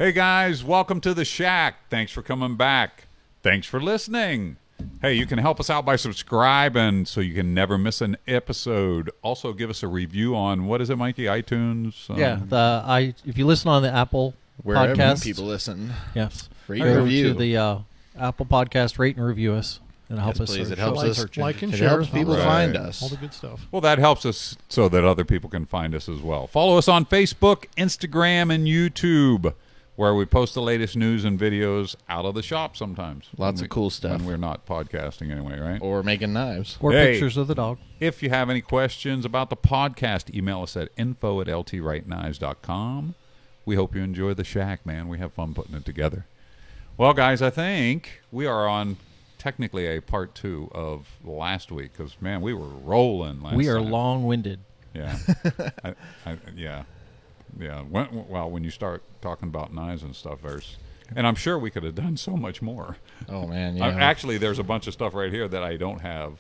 Hey guys, welcome to the Shack. Thanks for coming back. Thanks for listening. Hey, you can help us out by subscribing so you can never miss an episode. Also, give us a review on, what is it, Mikey? iTunes? If you listen on the Apple Wherever podcast, people listen. yes, Rate and review. to the Apple podcast, rate and review us. And help us. Please. It helps us. Like and It share. helps people Right. find us. All the good stuff. Well, that helps us so that other people can find us as well. Follow us on Facebook, Instagram, and YouTube, where we post the latest news and videos out of the shop sometimes. Lots of cool stuff. When we're not podcasting anyway, right? Or making knives. Or Hey. pictures of the dog. If you have any questions about the podcast, email us at info@ltwrightKnives.com. We hope you enjoy the Shack, man. We have fun putting it together. Well, guys, I think we are on technically a part 2 of last week because, man, we were rolling last We are time. long-winded. Yeah. Yeah. When you start talking about knives and stuff, and I'm sure we could have done so much more. Oh, man, yeah. Actually, there's a bunch of stuff right here that I don't have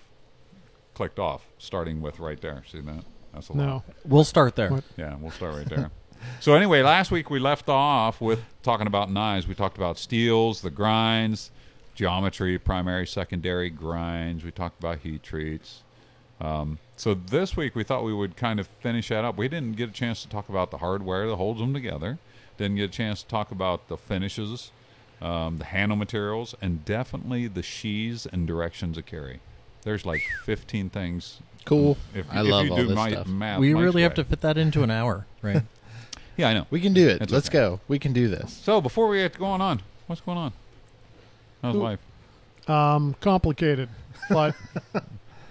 clicked off, starting with right there. See that? That's a lot. No. We'll start there. What? Yeah, we'll start right there. So anyway, last week we left off with talking about knives. We talked about steels, the grinds, geometry, primary, secondary grinds. We talked about heat treats. So this week we thought we would kind of finish that up. We didn't get a chance to talk about the hardware that holds them together. Didn't get a chance to talk about the finishes, the handle materials, and definitely the sheaths and directions of carry. There's like 15 things. Cool. If I you love do all this my stuff. math, We Mike's really have right. to fit that into an hour, right? Yeah, I know. We can do it. That's Let's okay. go. We can do this. So before we get going on, what's going on? How's life? Complicated, but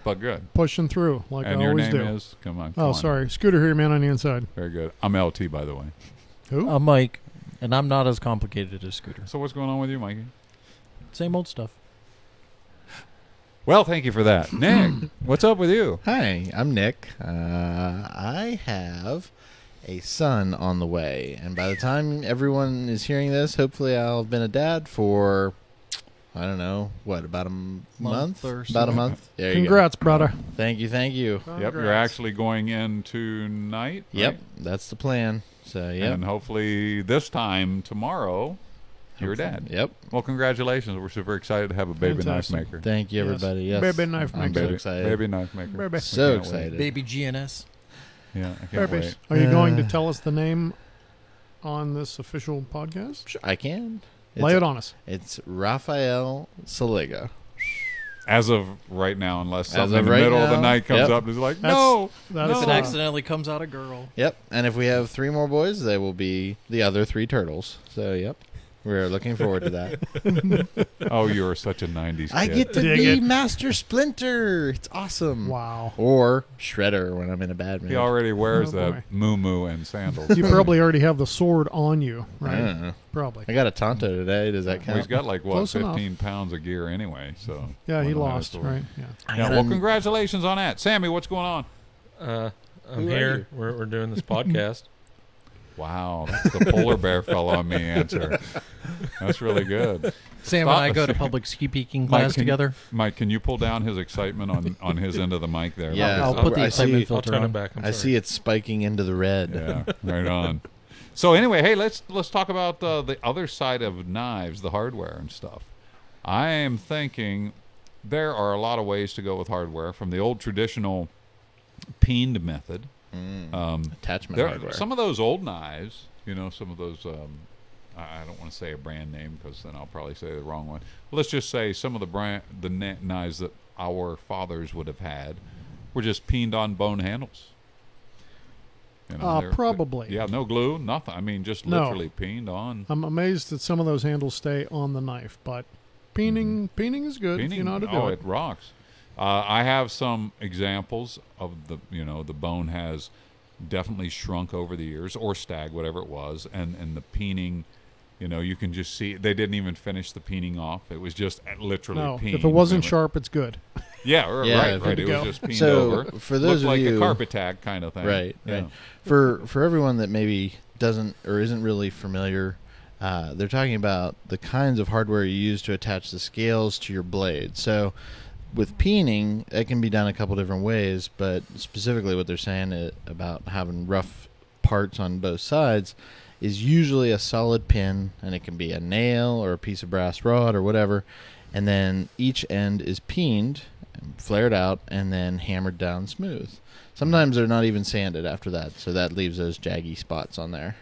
But good. pushing through like And I your always name do. is? Come on. Sorry. Scooter here, man on the inside. Very good. I'm LT, by the way. Who? Mike, and I'm not as complicated as Scooter. So what's going on with you, Mikey? Same old stuff. Well, thank you for that. Nick, what's up with you? Hi, I'm Nick. I have a son on the way. And by the time everyone is hearing this, hopefully I'll have been a dad for, I don't know, about a month? or About a so. month? There you go. Congrats, brother. Thank you, thank you. Yep, you're Congrats. actually going in tonight. Yep, right? that's the plan. So, yep. And hopefully this time tomorrow, you're a dad. Yep. Well, congratulations. We're super excited to have a baby Fantastic. knife maker. Thank you, Yes. everybody. Yes. Baby knife I'm maker. so excited. Baby knife maker. Baby. So can't wait. excited. Baby GNS. Yeah, I can't Babies. wait. Are you going to tell us the name on this official podcast? Sure, I can. Lay it on us. It's Rafael Saliga. As of right now, unless As something of in the right middle of the now, night comes yep. up and is like, That's- no. That's If it No. accidentally comes out a girl. Yep. And if we have 3 more boys, they will be the other 3 turtles. So, yep. We're looking forward to that. Oh, you are such a 90s kid. I get to Dig be it. Master Splinter. It's awesome. Wow. Or Shredder when I'm in a bad mood. He already wears Oh, that boy. moo and sandals. You probably already have the sword on you, I right? don't know. Probably. I got a Tonto today. Does that Well, count? he's got like, what, Close enough. 15 pounds of gear anyway. So Yeah, he why not lost, have to- right? Yeah. Yeah, well, congratulations on that. Sammy, what's going on? I'm Who are here. We're doing this podcast. Wow, that's the polar bear fell on me answer. That's really good. Sam Stop. and I go to public speaking Mike, class can- together. Mike, can you pull down his excitement on his end of the mic there? Yeah. I'll put the I excitement see- I'll filter turn on. it back. I'm I sorry. see it spiking into the red. Yeah, right on. So anyway, hey, let's talk about the other side of knives, the hardware and stuff. I am thinking there are a lot of ways to go with hardware, from the old traditional peened method. Attachment There, hardware. some of those old knives, some of those. I don't want to say a brand name because then I'll probably say the wrong one. Let's just say some of the knives that our fathers would have had were just peened on bone handles. Probably. Yeah, no glue, nothing. I mean, just No. literally peened on. I'm amazed that some of those handles stay on the knife, but peening is good if you know how to do oh, it. it rocks. I have some examples of the bone has definitely shrunk over the years, or stag, whatever it was, and the peening, you can just see they didn't even finish the peening off. It was just literally No, peened. if it wasn't sharp, it's good. Yeah, Yeah, right. good to It go. was just peened So, over. for those Looked of like you- a carpet tag kind of thing. Right, Yeah. right. For everyone that maybe doesn't or isn't really familiar, they're talking about the kinds of hardware you use to attach the scales to your blade. So with peening, it can be done a couple different ways, but specifically what they're saying about having rough parts on both sides is usually a solid pin, and it can be a nail or a piece of brass rod or whatever, and then each end is peened, flared out, and then hammered down smooth. Sometimes they're not even sanded after that, so that leaves those jaggy spots on there.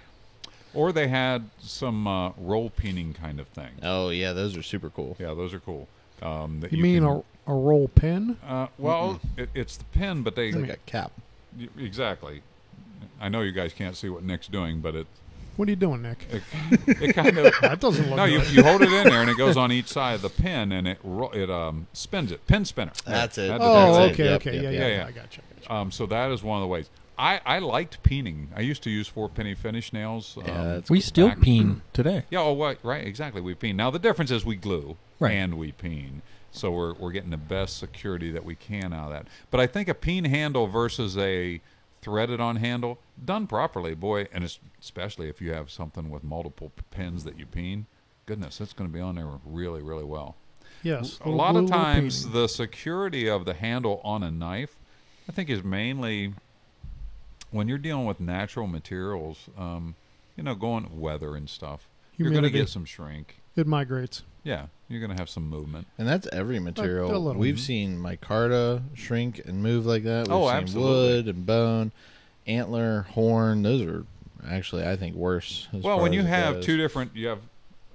Or they had some roll peening kind of thing. Oh, yeah, those are super cool. Yeah, those are cool. That You mean can, a roll pin? well, it's the pin, but they It's like a cap. exactly. I know you guys can't see what Nick's doing, but What are you doing, Nick? it kind of That doesn't look no. good. You hold it in there, and it goes on each side of the pin, and it spins it. Pin spinner. That's it. Oh, That's it. okay, Yep, okay, yep, yeah, yep. yeah, yeah. I gotcha. So that is one of the ways. I liked peening. I used to use 4-penny finish nails. Yeah, that's We still back- peen today. Yeah, right, exactly. We peen. Now the difference is we glue Right. and we peen, so we're getting the best security that we can out of that. But I think a peen handle versus a threaded on handle done properly, boy, and especially if you have something with multiple pins that you peen, goodness, it's going to be on there really, really well. Yes. A lot of times the security of the handle on a knife, I think, is mainly when you're dealing with natural materials, going weather and stuff. You're going to Humidity. get some shrink. It migrates. Yeah, you're going to have some movement. And that's every a material. little. We've seen micarta shrink and move like that. We've Oh, seen absolutely. wood and bone, antler, horn. Those are actually, I think, worse. Well, when you have you have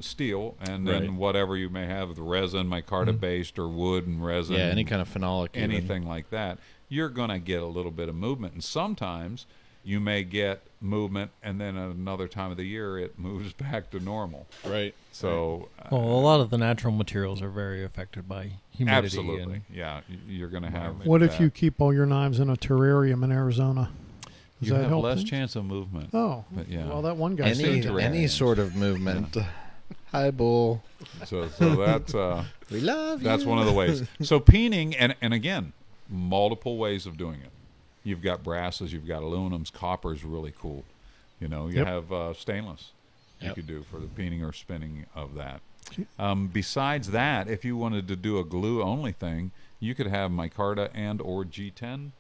steel and Right. then whatever you may have, the resin, micarta based or wood and resin. any kind of phenolic, even. anything like that, you're going to get a little bit of movement. And sometimes you may get movement, and then at another time of the year it moves back to normal. Right. So, Well, a lot of the natural materials are very affected by humidity. absolutely, And yeah, you're going to have. What if that. you keep all your knives in a terrarium in Arizona? Does You that have help less things? chance of movement. Oh, But yeah. well, that one guy Any seemed to. any sort of movement. Hi, bull. So that's We love you. that's one of the ways. So peening, and again, multiple ways of doing it. You've got brasses, you've got aluminums, copper's really cool. You Yep. have stainless. You Yep. could do for the peening or spinning of that. Besides that, if you wanted to do a glue only thing, you could have micarta and or G10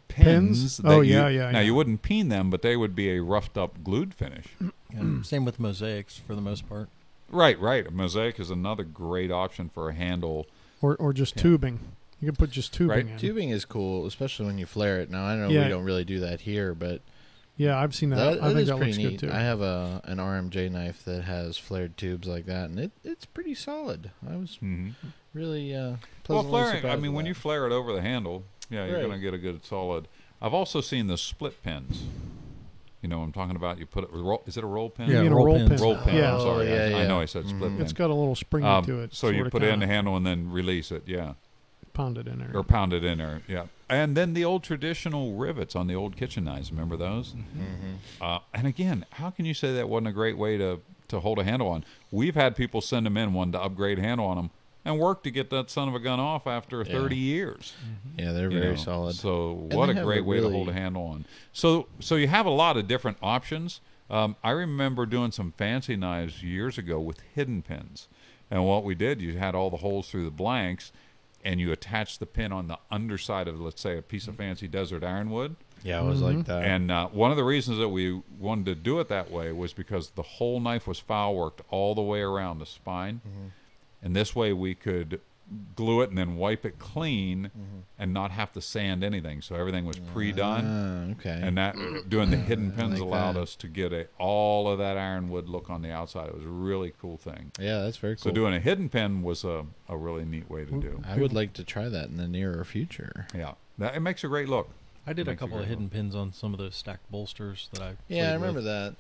pins. Oh, that yeah, you, yeah, Now yeah. you wouldn't peen them, but they would be a roughed up glued finish. Yeah, same with mosaics for the most part. Right. A mosaic is another great option for a handle. Or just tubing. You can put just tubing Right. in. Tubing is cool, especially when you flare it. Now, I know Yeah. we don't really do that here, but Yeah, I've seen that. that I think is that pretty looks neat. good too. I have an RMJ knife that has flared tubes like that, and it's pretty solid. I was really Well, pleasantly flaring. surprised I mean, with when that. you flare it over the handle, yeah, you're Right. going to get a good solid. I've also seen the split pins. You know what I'm talking about? You put it. Is it a roll pin? Yeah, You mean a roll roll pins. pin? Roll pin. Yeah. I'm sorry. Oh, yeah, I yeah. know I said split pin. It's got a little spring to it. So you sorta, put it in the kinda handle and then release it. Yeah. pound it in there. Or pound it in there. Yeah. And then the old traditional rivets on the old kitchen knives. Remember those? And again, how can you say that wasn't a great way to hold a handle on? We've had people send them in, one to upgrade handle on them, and work to get that son of a gun off after 30 years. Yeah, they're you very know. solid. So And what they a have great a way to really- hold a handle on. So you have a lot of different options. I remember doing some fancy knives years ago with hidden pins. And what we did, you had all the holes through the blanks, and you attached the pin on the underside of, let's say, a piece of fancy desert ironwood. Yeah, it was like that. And one of the reasons that we wanted to do it that way was because the whole knife was foul worked all the way around the spine. And this way we could glue it and then wipe it clean and not have to sand anything. So everything was pre-done. Okay. And that doing the hidden pins like allowed that. us to get all of that ironwood look on the outside. It was a really cool thing. Yeah, that's very So cool. doing a hidden pin was a really neat way to do. I would like to try that in the nearer future. Yeah, it makes a great look. I did a Makes a couple of great hidden pins on some of those stacked bolsters that I Yeah, I played remember with. that.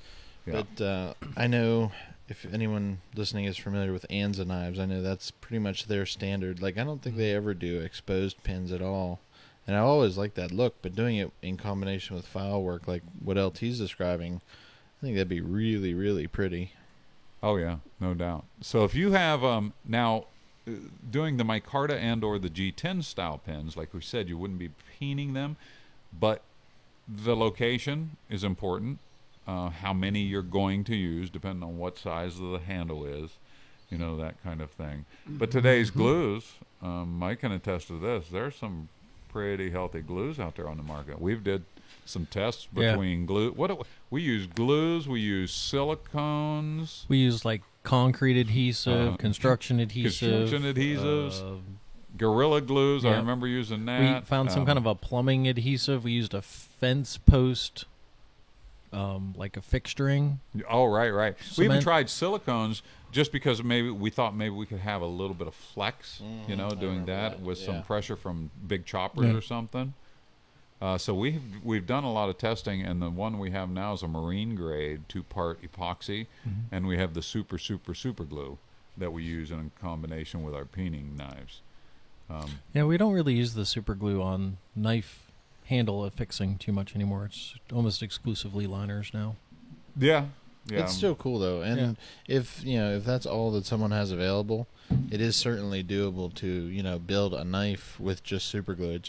Yeah. But I know if anyone listening is familiar with Anza knives, I know that's pretty much their standard. Like, I don't think they ever do exposed pins at all. And I always like that look, but doing it in combination with file work, like what LT's describing, I think that'd be really, really pretty. Oh yeah, no doubt. So if you have now doing the micarta and or the G10 style pins, like we said, you wouldn't be peening them, but the location is important. How many you're going to use, depending on what size of the handle is, you know, that kind of thing. But today's glues, Mike can attest to this. There's some pretty healthy glues out there on the market. We've did some tests Yeah. between glue. We use glues. We use silicones. We use like concrete adhesive, construction adhesive, Construction adhesives. Gorilla glues. I yeah. remember using we that. found some kind of a plumbing adhesive. We used a fence post, like a fixturing. Oh, right. We even Cement. tried silicones just because maybe we thought maybe we could have a little bit of flex, doing that with some pressure from big choppers or something. So we've done a lot of testing, and the one we have now is a marine grade 2-part epoxy, and we have the super glue that we use in combination with our peening knives. Yeah, we don't really use the super glue on knife handle affixing too much anymore. It's almost exclusively liners now. Yeah. It's still cool though, and if that's all that someone has available, it is certainly doable to build a knife with just super glue.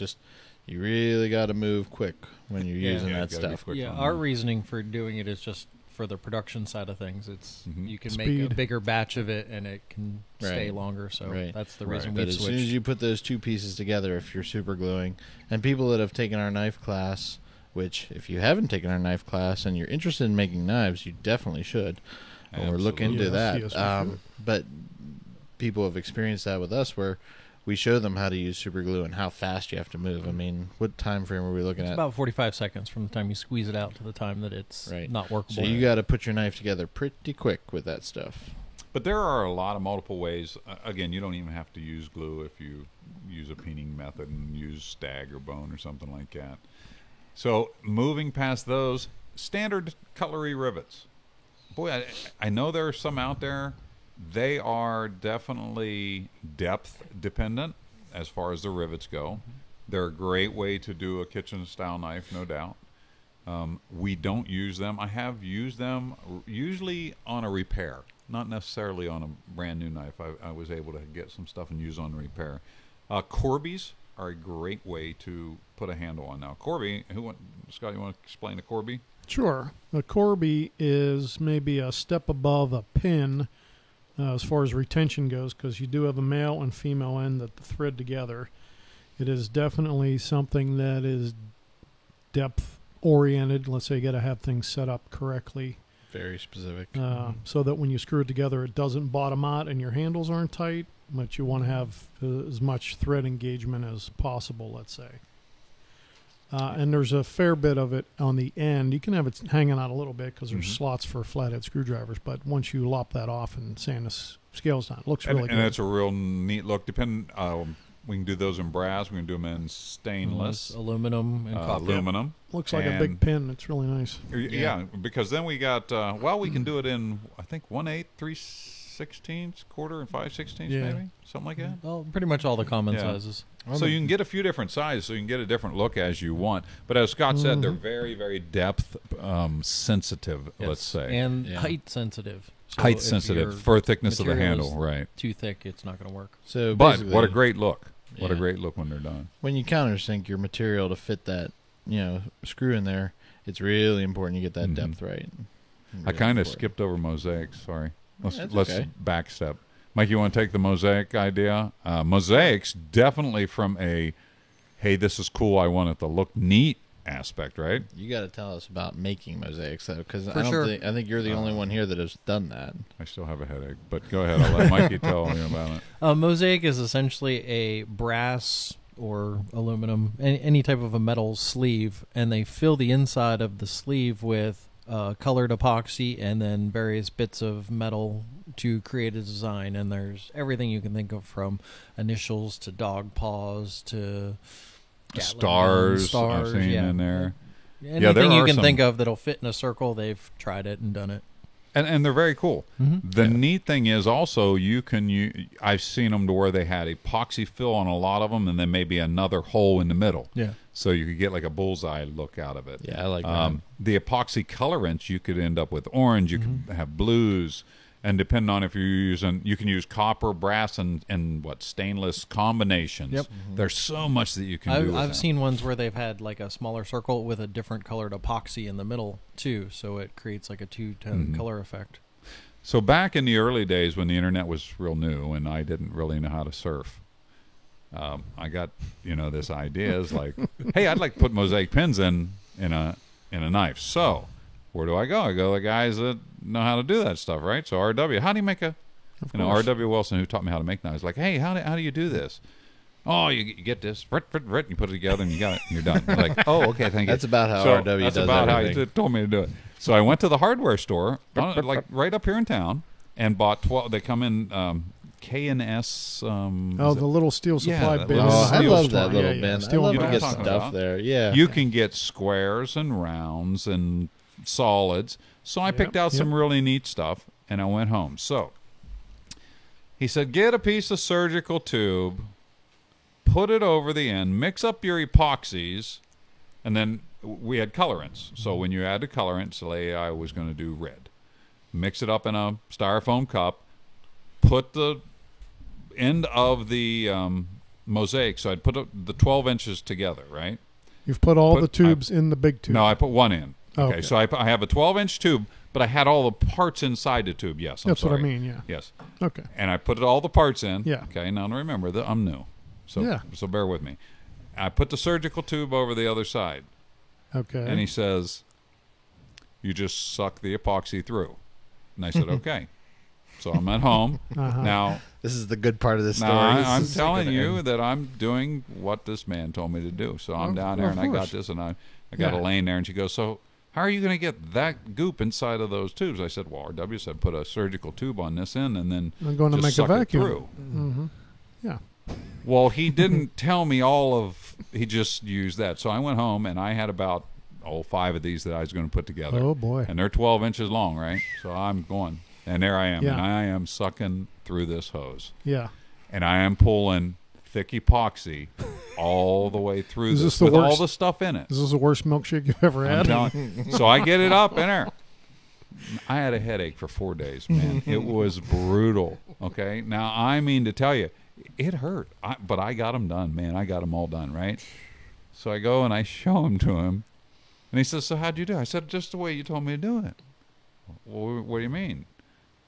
You really got to move quick when you're using that stuff. Yeah, our reasoning for doing it is just for the production side of things. It's you can make Speed. a bigger batch of it and it can stay longer. So that's the reason But we've as soon switched. as you put those two pieces together, if you're super gluing, and people that have taken our knife class, which if you haven't taken our knife class and you're interested in making knives, you definitely should. Or look into that. Yes, we should. But people have experienced that with us where we show them how to use super glue and how fast you have to move. I mean, what time frame are we looking It's at? about 45 seconds from the time you squeeze it out to the time that it's not workable. So you got to put your knife together pretty quick with that stuff. But there are a lot of multiple ways. Again, you don't even have to use glue if you use a peening method and use stag or bone or something like that. So moving past those, standard cutlery rivets. Boy, I know there are some out there. They are definitely depth dependent as far as the rivets go. They're a great way to do a kitchen style knife, no doubt. We don't use them. I have used them usually on a repair, not necessarily on a brand new knife. I was able to get some stuff and use on repair. Corbies are a great way to put a handle on. Now, Corby, Scott, you want to explain a Corby? Sure. A Corby is maybe a step above a pin as far as retention goes, because you do have a male and female end that thread together. It is definitely something that is depth oriented. Let's say you got to have things set up correctly, Very specific. so that when you screw it together, it doesn't bottom out and your handles aren't tight. But you want to have as much thread engagement as possible. Let's say. And there's a fair bit of it on the end. You can have it hanging out a little bit because there's slots for flathead screwdrivers. But once you lop that off and sand the scales down, it looks really good. And it's a real neat look. We can do those in brass. We can do them in stainless, aluminum, and copper. aluminum. Looks like a big pin. It's really nice. Yeah, because then we got we can do it in I think 1/8, 3/16, quarter, and 5/16, maybe something like that. Well, pretty much all the common sizes. So you can get a few different sizes, so you can get a different look as you want. But as Scott said, they're very, very depth sensitive, let's say. And height sensitive. So height if sensitive your for thickness of the material handle, is right. too thick, it's not going to work. So, But basically, what a great look. What a Yeah. great look when they're done. when you countersink your material to fit that, screw in there, it's really important you get that depth right. I Really kind of important. skipped over mosaics. Sorry. Let's okay. backstep. Mike, you want to take the mosaic idea? Mosaics definitely from a, hey, this is cool, I want it to look neat aspect, right? You got to tell us about making mosaics, though, because For sure. I think you're the only one here that has done that. I still have a headache, but go ahead. I'll let Mikey tell me about it. A mosaic is essentially a brass or aluminum, any type of a metal sleeve, and they fill the inside of the sleeve with colored epoxy and then various bits of metal to create a design. And there's everything you can think of, from initials to dog paws to Gatling Stars, guns, I've seen in there. Anything there you are can some- think of that'll fit in a circle, they've tried it and done it. And they're very cool. The neat thing is also I've seen them to where they had epoxy fill on a lot of them, and then maybe another hole in the middle. Yeah. So you could get like a bullseye look out of it. Yeah, I like that. The epoxy colorants, you could end up with orange. You could have blues, and depending on if you're using, you can use copper, brass, and stainless combinations. Yep. There's so much that you can do. With I've them. seen ones where they've had like a smaller circle with a different colored epoxy in the middle too, so it creates like a two-tone color effect. So back in the early days when the internet was real new and I didn't really know how to surf, I got this idea is like, hey, I'd like to put mosaic pins in in a knife. So where do I go? I go to the guys that know how to do that stuff, right? So RW, how do you make a, RW Wilson, who taught me how to make knives, like, hey, how do you do this? Oh, you get this, you put it together, and you got it, and you're done. I'm like, oh, okay, thank you. That's about how RW does That's about everything. how he told me to do it. So I went to the hardware store, like right up here in town, and bought 12. They come in K&S. the little steel supply that bin. little Oh, I steel love store. that little Yeah, bin. steel I love bin. to You know get what I'm talking stuff about? there. Yeah. You can get squares and rounds and solids. So I picked out some really neat stuff, and I went home. So he said, get a piece of surgical tube, put it over the end, mix up your epoxies, and then we had colorants. So when you add the colorant, say I was going to do red, mix it up in a styrofoam cup, put the end of the mosaic, so I'd put the 12 inches together, right? You've put all the tubes in the big tube. No, I put one in. Oh, Okay, so I have a 12-inch tube, but I had all the parts inside the tube. Yes, I'm That's sorry. what I mean, yeah. Yes. Okay. And I put all the parts in. Yeah. Okay, now remember that I'm new. So, Yeah. so bear with me. I put the surgical tube over the other side, Okay. and he says, you just suck the epoxy through. And I said, okay. So I'm at home. Now, This is the good part of the story. I'm This is telling gonna you end. that I'm doing what this man told me to do. So I'm down there, of and I got course. this, and I got Yeah. Elaine there, and she goes, so how are you going to get that goop inside of those tubes? I said, well, RW said put a surgical tube on this end, and then I'm going to just make a suck it vacuum. through. Mm-hmm. Yeah. Well, he didn't tell me all of, he just used that. So I went home, and I had about 5 of these that I was going to put together. Oh, boy. And they're 12 inches long, right? So I'm going, and there I am, Yeah. and I am sucking through this hose. Yeah. And I am pulling thick epoxy all the way through Is this this the with all worst- the stuff in it. Is this the worst milkshake you've ever I'm had? telling- so I get it up in there. I had a headache for 4 days, man. It was brutal. Okay, now I mean to tell you, it hurt, but I got them done, man. I got them all done, right? So I go and I show them to him, and he says, "So how'd you do?" I said, "Just the way you told me to do it." Well, what do you mean?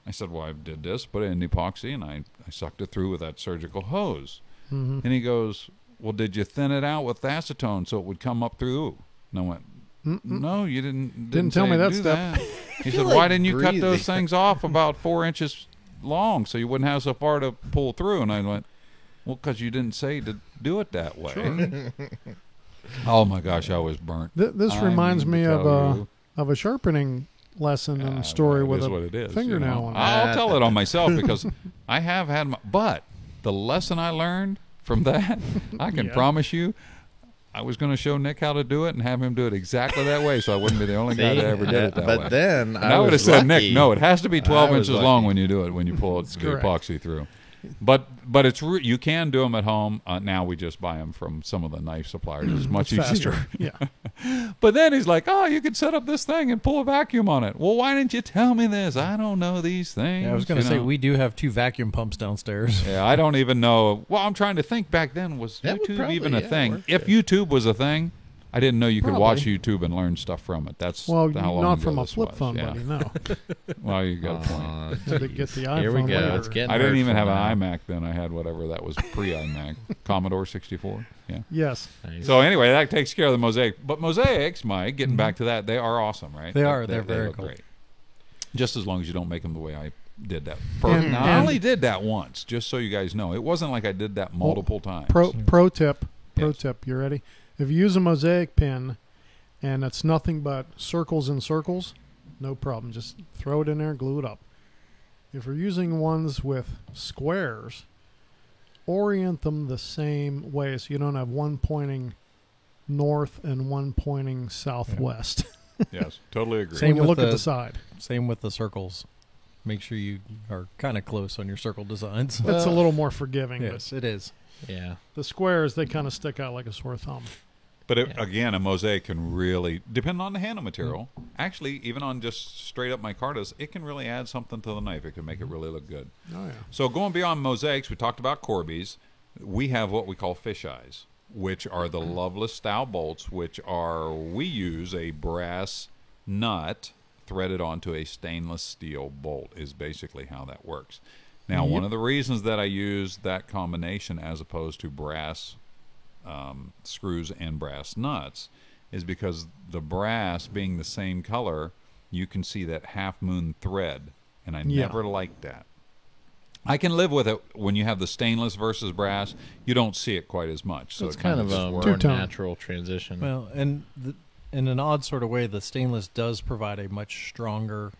I said, well, I did this, put it in epoxy, and I sucked it through with that surgical hose. Mm-hmm. And he goes, well, did you thin it out with acetone so it would come up through? And I went, no, you didn't tell say me that do step. He feel said, like why didn't you cut breathing. those things off about 4 inches long so you wouldn't have so far to pull through? And I went, well, because you didn't say to do it that way. Oh, my gosh, I was burnt. This I reminds mean to me tell you. of a sharpening lesson and story Well, it with is a what it is, fingernail you know. on it. I'll tell it on myself because I have had but the lesson I learned from that, I can Yeah. promise you, I was going to show Nick how to do it and have him do it exactly that way so I wouldn't be the only guy that ever did it that but way. then And I would have said, Nick, no, it has to be 12 I was inches long lucky. when you do it, when you pull the correct. epoxy through. But it's you can do them at home. Now we just buy them from some of the knife suppliers. It's much It's easier. faster. Yeah. But then he's like, oh, you could set up this thing and pull a vacuum on it. Well, why didn't you tell me this? I don't know these things. Yeah, I was going to you say know? we do have 2 vacuum pumps downstairs. Yeah, I don't even know. Well, I'm trying to think back then, was That would YouTube probably, even a yeah, thing? work, If yeah. YouTube was a thing, I didn't know you could Probably. watch YouTube and learn stuff from it. That's Well, how long not ago from a this flip was. phone, Yeah. buddy. No. Well, you got a point. Had to get the iPhone Here we go. later. It's getting I didn't even have hurtful an now. iMac then. I had whatever that was pre-iMac, Commodore 64. Yeah. Yes. Nice. So anyway, that takes care of the mosaic. But mosaics, Mike, getting back to that, they are awesome, right? They are. They're very look cool. great. Just as long as you don't make them the way I did that. Now, I and- only did that once, just so you guys know. It wasn't like I did that multiple times. Pro tip. Pro Yes. tip. You ready? If you use a mosaic pin and it's nothing but circles and circles, no problem. Just throw it in there and glue it up. If you're using ones with squares, orient them the same way so you don't have one pointing north and one pointing southwest. Yes, totally agree. Same when you with look at the- the side. Same with the circles. Make sure you are kind of close on your circle designs. It's a little more forgiving, Yes, it is. Yeah. but the squares, they kind of stick out like a sore thumb. But Yeah. again, a mosaic can really, depending on the handle material, actually, even on just straight up micartas, it can really add something to the knife. It can make it really look good. Oh, yeah. So going beyond mosaics, we talked about Corby's. We have what we call fisheyes, which are the loveless style bolts, which are, we use a brass nut threaded onto a stainless steel bolt is basically how that works. Now, one of the reasons that I use that combination as opposed to brass screws and brass nuts is because the brass being the same color, you can see that half moon thread, and I Yeah. never liked that. I can live with it when you have the stainless versus brass. You don't see it quite as much. So it's it kind of just a works. more Two-tone. natural transition. Well, and in an odd sort of way, the stainless does provide a much stronger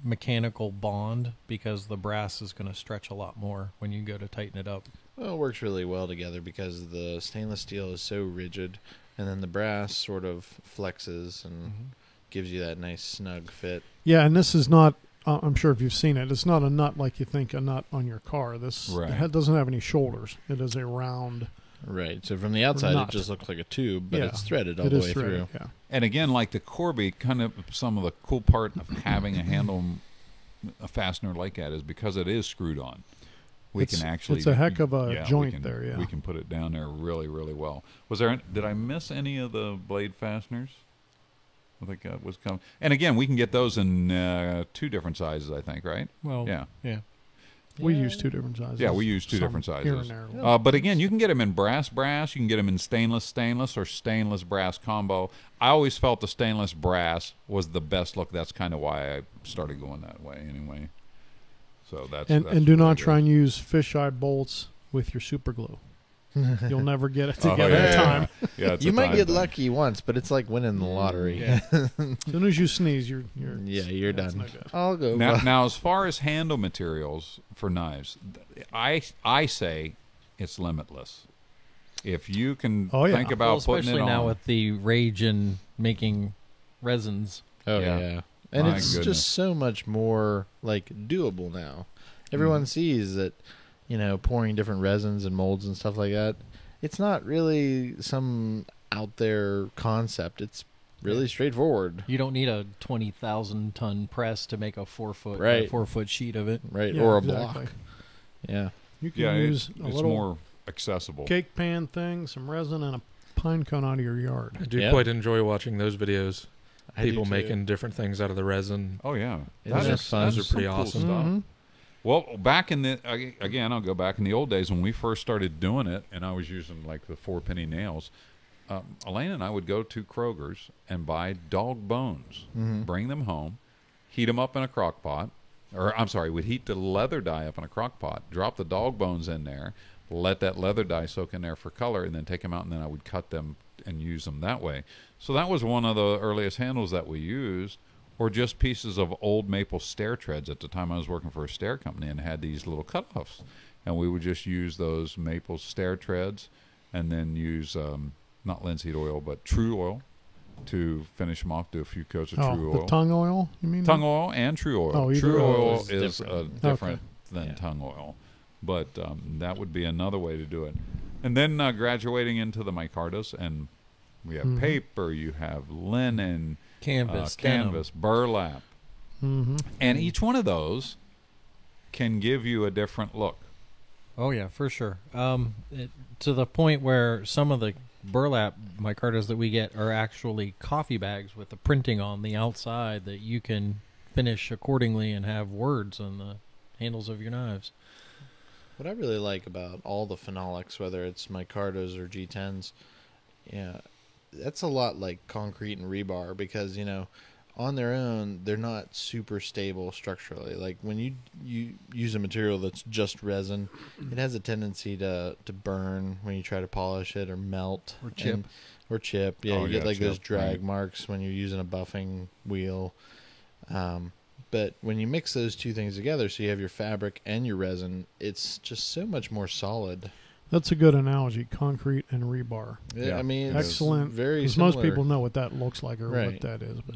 mechanical bond because the brass is going to stretch a lot more when you go to tighten it up. Well, it works really well together because the stainless steel is so rigid, and then the brass sort of flexes and gives you that nice snug fit. Yeah, and this is not. I'm sure if you've seen it, it's not a nut like you think a nut on your car. This Right. doesn't have any shoulders. It is a round. Right. So from the outside, Nut. it just looks like a tube, but Yeah, it's threaded all It the is way threaded, through. yeah. And again, like the Corby, kind of some of the cool part of having a handle, a fastener like that, is because it is screwed on. We It's- can actually. it's a heck of a we joint can- there, yeah. we can put it down there really, really well. Did I miss any of the blade fasteners? I think that was coming. And again, we can get those in 2 different sizes, I think, right? Well, Yeah. yeah. We Yeah. use 2 different sizes. Yeah, we use 2 Some different here sizes. and there. But again, you can get them in brass. You can get them in stainless, or stainless brass combo. I always felt the stainless brass was the best look. That's kind of why I started going that way anyway. So that's And that's do what not it try is. and use fisheye bolts with your super glue. You'll never get it Oh, together in time. Yeah, it's You a might time get thing. lucky once, but it's like winning the lottery. Yeah. As soon as you sneeze, you're Yeah, you're that's done. no good. I'll go. Now, as far as handle materials for knives, I say it's limitless. If you can Oh, yeah. think about Well, putting it especially on, now with the rage in making resins. Oh Yeah. yeah. And My it's goodness. just so much more like doable now. Everyone sees that, pouring different resins and molds and stuff like that. It's not really some out there concept. It's really straightforward. You don't need a 20,000 ton press to make a 4-foot by Right. 4-foot sheet of it. Right. Yeah, or a exactly. block. Yeah. You can yeah, use a it's little more accessible. cake pan thing, some resin, and a pine cone out of your I yard. do Yeah. quite enjoy watching those videos. I do People too. making different things out of the resin. Oh yeah, Those are fun. That's Those are pretty some cool awesome. stuff. Mhm. Well, back in the again, I'll go back in the old days when we first started doing it, and I was using like the 4-penny nails. Elaine and I would go to Kroger's and buy dog bones, bring them home, heat them up in a crock pot, or I'm sorry, we'd heat the leather dye up in a crock pot, drop the dog bones in there, let that leather dye soak in there for color, and then take them out, and then I would cut them and use them that way. So that was one of the earliest handles that we used, or just pieces of old maple stair treads. At the time I was working for a stair company and had these little cutoffs, and we would just use those maple stair treads and then use not linseed oil but true oil to finish them off, do a few coats of true The oil. tongue oil, you mean? Tongue oil and true oil. Oh, either True oil oil is is different. different than Yeah. tongue oil, but that would be another way to do it. And then graduating into the micartas, and we have paper, you have linen, Canvas, canvas, burlap, Mm-hmm. and each one of those can give you a different look. Oh yeah, for sure. To the point where some of the burlap micartas that we get are actually coffee bags with the printing on the outside that you can finish accordingly and have words on the handles of your knives. What I really like about all the phenolics, whether it's micartas or G10s, that's a lot like concrete and rebar because, on their own, they're not super stable structurally. Like when you use a material that's just resin, it has a tendency to burn when you try to polish it or melt. Or chip. Or chip. Yeah, Oh, you get yeah, like those chip, drag right. marks when you're using a buffing wheel. But when you mix those two things together, so you have your fabric and your resin, it's just so much more solid. That's a good analogy, concrete and rebar. Yeah. I mean, it's Excellent. very Because similar. most people know what that looks like or what Right. that is. But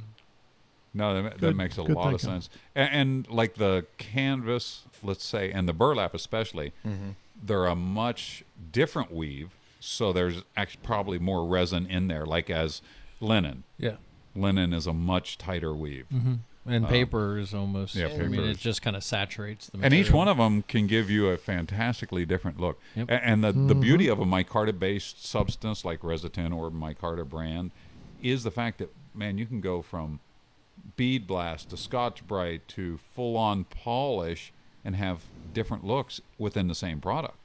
No, that Good- makes a good lot of thinking. sense. And like the canvas, let's say, and the burlap especially, they're a much different weave. So there's actually probably more resin in there, like as linen. Yeah. Linen is a much tighter weave. And paper is almost, yeah, I mean, paper it is- just kind of saturates the And material. each one of them can give you a fantastically different look. Yep. And the beauty of a micarta-based substance like Resitin or micarta brand is the fact that, man, you can go from bead blast to Scotch Brite to full-on polish and have different looks within the same product.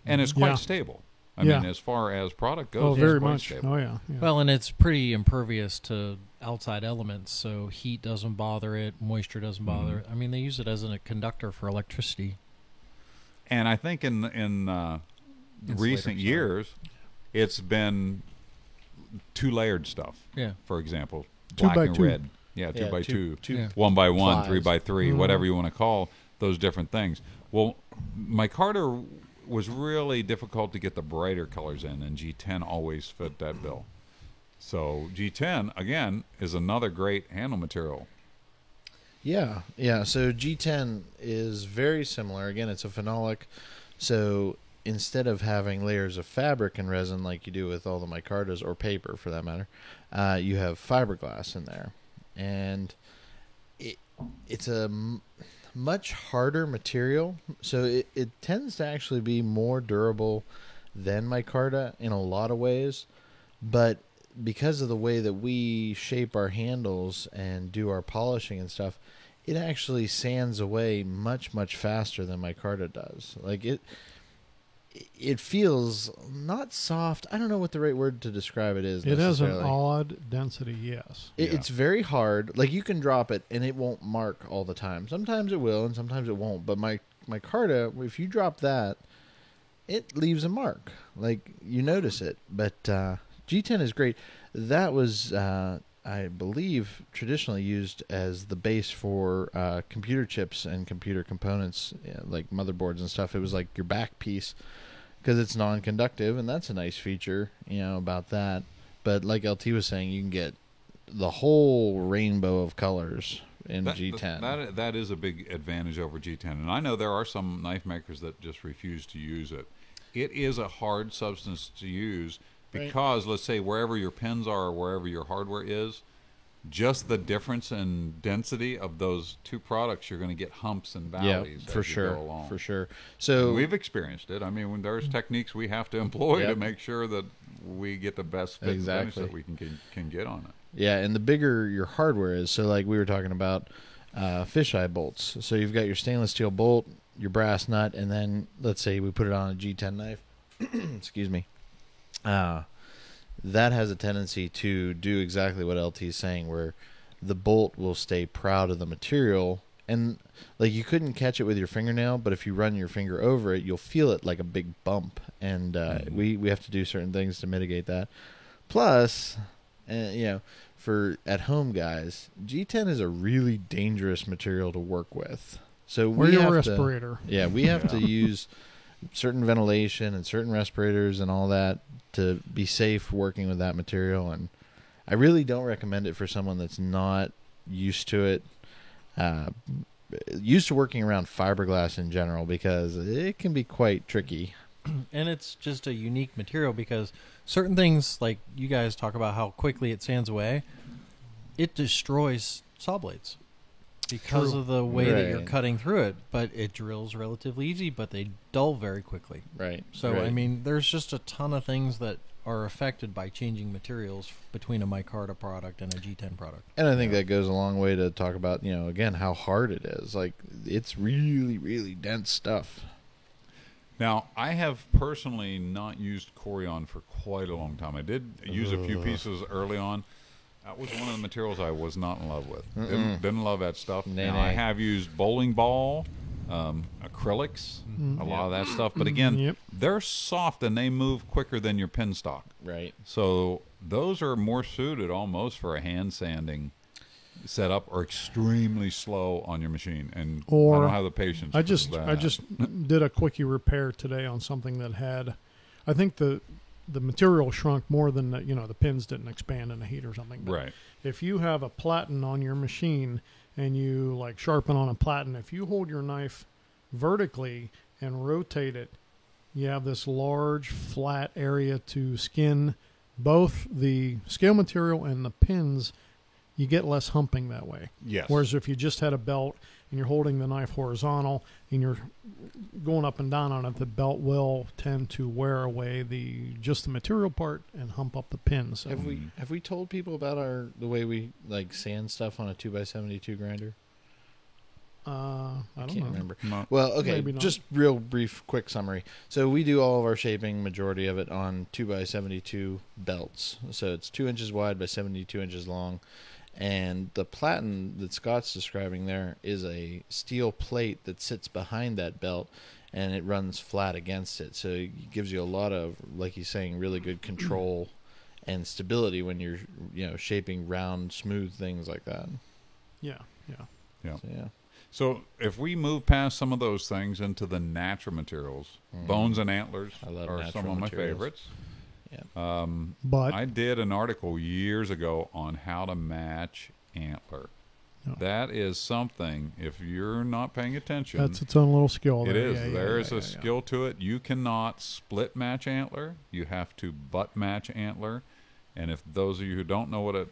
And it's quite Yeah. stable. I Yeah. mean, as far as product goes, Oh, it's very quite much. stable. Oh, yeah. Yeah. Well, and it's pretty impervious to outside elements, so heat doesn't bother it, moisture doesn't bother it. I mean, they use it as a conductor for electricity. And I think in recent sorry. years, it's been two-layered stuff. Yeah. For example, Two black by and two. red. Yeah, two by two. Yeah. 1 by 1, Plies. 3 by 3, Mhm. whatever you want to call those different things. Well, my Carter was really difficult to get the brighter colors in, and G10 always fit that bill. So G10 again is another great handle material. Yeah, yeah. So G10 is very similar. Again, it's a phenolic. So instead of having layers of fabric and resin like you do with all the micartas, or paper for that matter, you have fiberglass in there. And it's a much harder material. So it tends to actually be more durable than micarta in a lot of ways. But because of the way that we shape our handles and do our polishing and stuff, it actually sands away much, much faster than micarta does. Like it feels not soft. I don't know what the right word to describe it is. It has an necessarily. odd density, yes. It's very hard. Like you can drop it and it won't mark all the time. Sometimes it will and sometimes it won't. But micarta, if you drop that, it leaves a mark. Like you notice it. But G10 is great. That was, I believe, traditionally used as the base for computer chips and computer components, like motherboards and stuff. It was like your back piece because it's non-conductive, and that's a nice feature, about that. But like LT was saying, you can get the whole rainbow of colors in G10. That is a big advantage over G10. And I know there are some knife makers that just refuse to use it. It is a hard substance to use. Because, let's say, wherever your pins are or wherever your hardware is, just the difference in density of those two products, you're going to get humps and valleys for as you sure, go along. for sure. So And we've experienced it. I mean, when there's techniques we have to employ Yep. to make sure that we get the best fit and finish Exactly. that we can get on it. yeah, and the bigger your hardware is, so like we were talking about fisheye bolts. So you've got your stainless steel bolt, your brass nut, and then let's say we put it on a G10 knife. Excuse me. That has a tendency to do exactly what LT is saying, where the bolt will stay proud of the material, and like you couldn't catch it with your fingernail, but if you run your finger over it, you'll feel it like a big bump, and we have to do certain things to mitigate that. Plus, for at home guys, G10 is a really dangerous material to work with. So Or we your have respirator. we have to use certain ventilation and certain respirators and all that to be safe working with that material. And I really don't recommend it for someone that's not used to it, used to working around fiberglass in general, because it can be quite tricky. And it's just a unique material because certain things, like you guys talk about how quickly it sands away, it destroys saw blades because True. of the way that you're Right. cutting through it. But it drills relatively easy, but they dull very quickly. Right. So, right. I mean, there's just a ton of things that are affected by changing materials between a micarta product and a G10 product. And I think that goes a long way to talk about, again, how hard it is. Like, it's really, really dense stuff. Now, I have personally not used Corian for quite a long time. I did use a few pieces early on. That was one of the materials I was not in love with. Didn't love that stuff. Nay, Now, I nay. have used bowling ball, acrylics, a lot of that stuff. But again, Yep. they're soft and they move quicker than your pin stock. Right. So those are more suited almost for a hand sanding setup, or extremely slow on your machine. And Or I don't have the patience. I for just that. did a quickie repair today on something that had, I think the material shrunk more than the pins didn't expand in the heat or something. But Right. if you have a platen on your machine and you like sharpen on a platen, if you hold your knife vertically and rotate it, you have this large flat area to skin both the scale material and the pins. You get less humping that way. Yes. Whereas if you just had a belt and you're holding the knife horizontal and you're going up and down on it, the belt will tend to wear away just the material part and hump up the pins. So Have we told people about the way we like sand stuff on a 2x72 grinder? I don't Can't know. remember. No. Well, okay, Maybe not. just real brief, quick summary. So we do all of our shaping, majority of it, on 2x72 belts. So it's 2 inches wide by 72 inches long. And the platen that Scott's describing there is a steel plate that sits behind that belt, and it runs flat against it. So it gives you a lot of, like he's saying, really good control and stability when you're, shaping round, smooth things like that. Yeah. Yeah. So, yeah. So if we move past some of those things into the natural materials, bones and antlers I love are some natural of my materials. favorites. Yeah. But I did an article years ago on how to match antler. No. That is something, if you're not paying attention, that's its own little skill. it there. is. Yeah, There yeah, is yeah, a yeah. skill to it. You cannot split match antler. You have to butt match antler. And if those of you who don't know what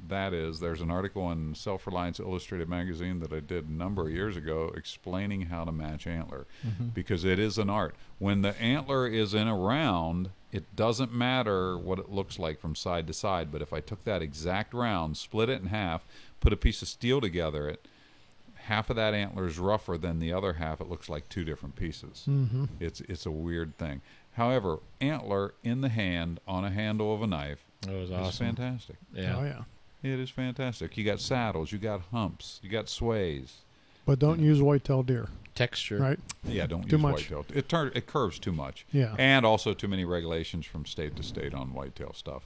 that is, there's an article in Self-Reliance Illustrated magazine that I did a number of years ago explaining how to match antler, because it is an art. When the antler is in a round, it doesn't matter what it looks like from side to side, but if I took that exact round, split it in half, put a piece of steel together, half of that antler is rougher than the other half. It looks like two different pieces. Mm-hmm. It's a weird thing. However, antler in the hand on a handle of a knife That was is awesome. fantastic. Yeah. Oh yeah. It is fantastic. You got saddles, you got humps, you got sways. But don't use whitetail deer, Texture. right? Yeah, don't Too use much. whitetail. It curves too much. Yeah. And also too many regulations from state to state on whitetail stuff.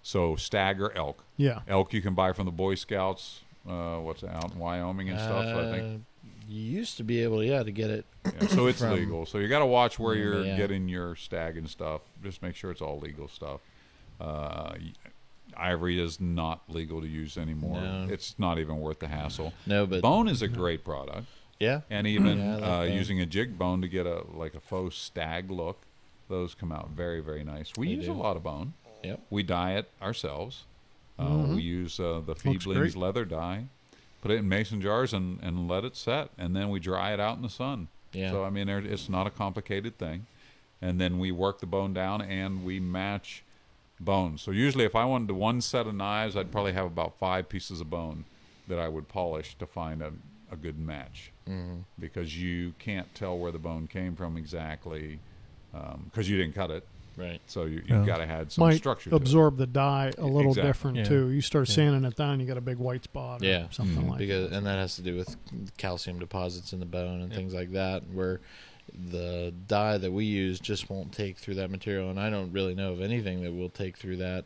So stag or elk. Yeah. Elk you can buy from the Boy Scouts. What's out in Wyoming and stuff. So I think You used to be able, to get it. yeah, so it's from- legal. So you got to watch where you're Yeah. getting your stag and stuff. Just make sure it's all legal stuff. Ivory is not legal to use anymore. No. It's not even worth the hassle. No, but Bone is a great product, yeah. and even Yeah, I like bone. using a jig bone to get a faux stag look, those come out very, very nice. We They use do. a lot of bone. Yep. We dye it ourselves. Mhm. We use the Looks Feedlings great. leather dye, put it in mason jars and let it set, and then we dry it out in the sun. Yeah. So I mean, it's not a complicated thing, and then we work the bone down and we match bones. So usually, if I wanted one set of knives, I'd probably have about 5 pieces of bone that I would polish to find a good match, because you can't tell where the bone came from exactly, because you didn't cut it. Right. So you've Yeah. got to add some Might structure to it. absorb the dye a little Exactly. different Yeah. too. You start Yeah. sanding it down, you got a big white spot. Or Yeah. something like Because that. and that has to do with calcium deposits in the bone and things like that, where the dye that we use just won't take through that material, and I don't really know of anything that will take through that.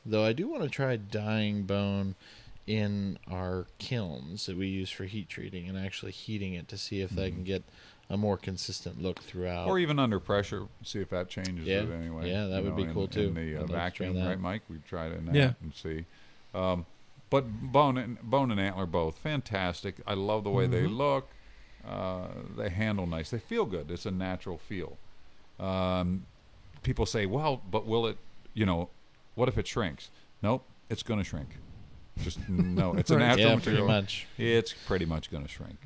Though I do want to try dyeing bone in our kilns that we use for heat treating and actually heating it to see if they can get a more consistent look throughout. Or even under pressure, see if that changes Yeah. it anyway. Yeah, that would be cool, too. In the I'd like to try vacuum, that. right, Mike? We've tried it in that Yeah. and see. But bone and antler both fantastic. I love the way they look. They handle nice. They feel good. It's a natural feel. People say, well, but will it? What if it shrinks? Nope, it's going to shrink. Just no, it's a Right. natural Yeah, material. pretty much. It's pretty much going to shrink.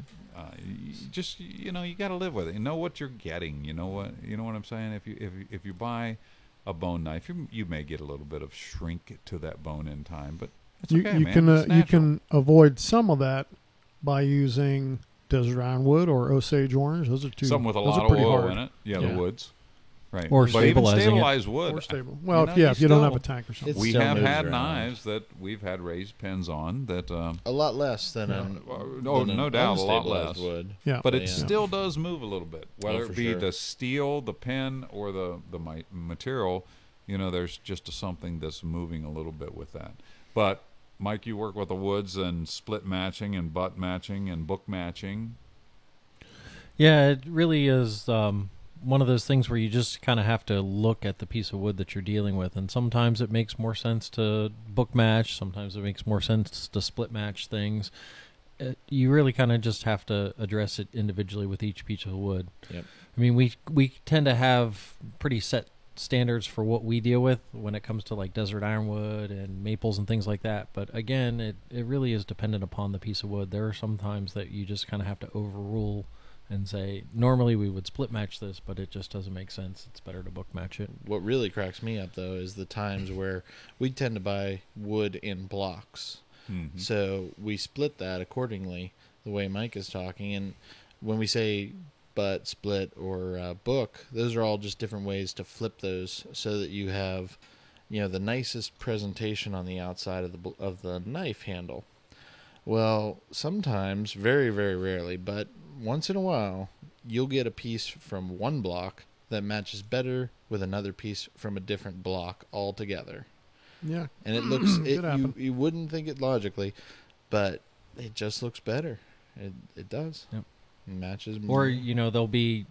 You got to live with it. You know what you're getting. You know what I'm saying. If you buy a bone knife, you may get a little bit of shrink to that bone in time, but it's You, okay, you man. can It's you natural. can avoid some of that by using desert ironwood or Osage orange. Those are two. something with a those lot are of pretty oil hard. in it. Yeah, Yeah. the woods. Right. Or but even stabilizing it. stabilized wood. Or stable. Well, know, if you don't have still- a tank or something. It's- We still have moves had around. knives that we've had raised pins on that. A lot less than Yeah. an No than an doubt, a lot unstabilized less. wood. Yeah. But it Yeah. still does move a little bit, whether for it be sure. the steel, the pin, or the material. There's just something that's moving a little bit with that. But Mike, you work with the woods and split matching and butt matching and book matching. Yeah, it really is one of those things where you just kind of have to look at the piece of wood that you're dealing with, and sometimes it makes more sense to book match, sometimes it makes more sense to split match things. You really kind of just have to address it individually with each piece of wood. Yep. I mean, we tend to have pretty set standards for what we deal with when it comes to like desert ironwood and maples and things like that. But again, it really is dependent upon the piece of wood. There are some times that you just kind of have to overrule and say, normally we would split match this, but it just doesn't make sense. It's better to book match it. What really cracks me up, though, is the times where we tend to buy wood in blocks. Mhm. So we split that accordingly, the way Mike is talking. And when we say butt, split, or book, those are all just different ways to flip those so that you have, the nicest presentation on the outside of the knife handle. Well, sometimes, very, very rarely, but once in a while, you'll get a piece from one block that matches better with another piece from a different block altogether. Yeah. And it looks, Could happen. you wouldn't think it logically, but it just looks better. It does. Yep. It matches Or more. there'll be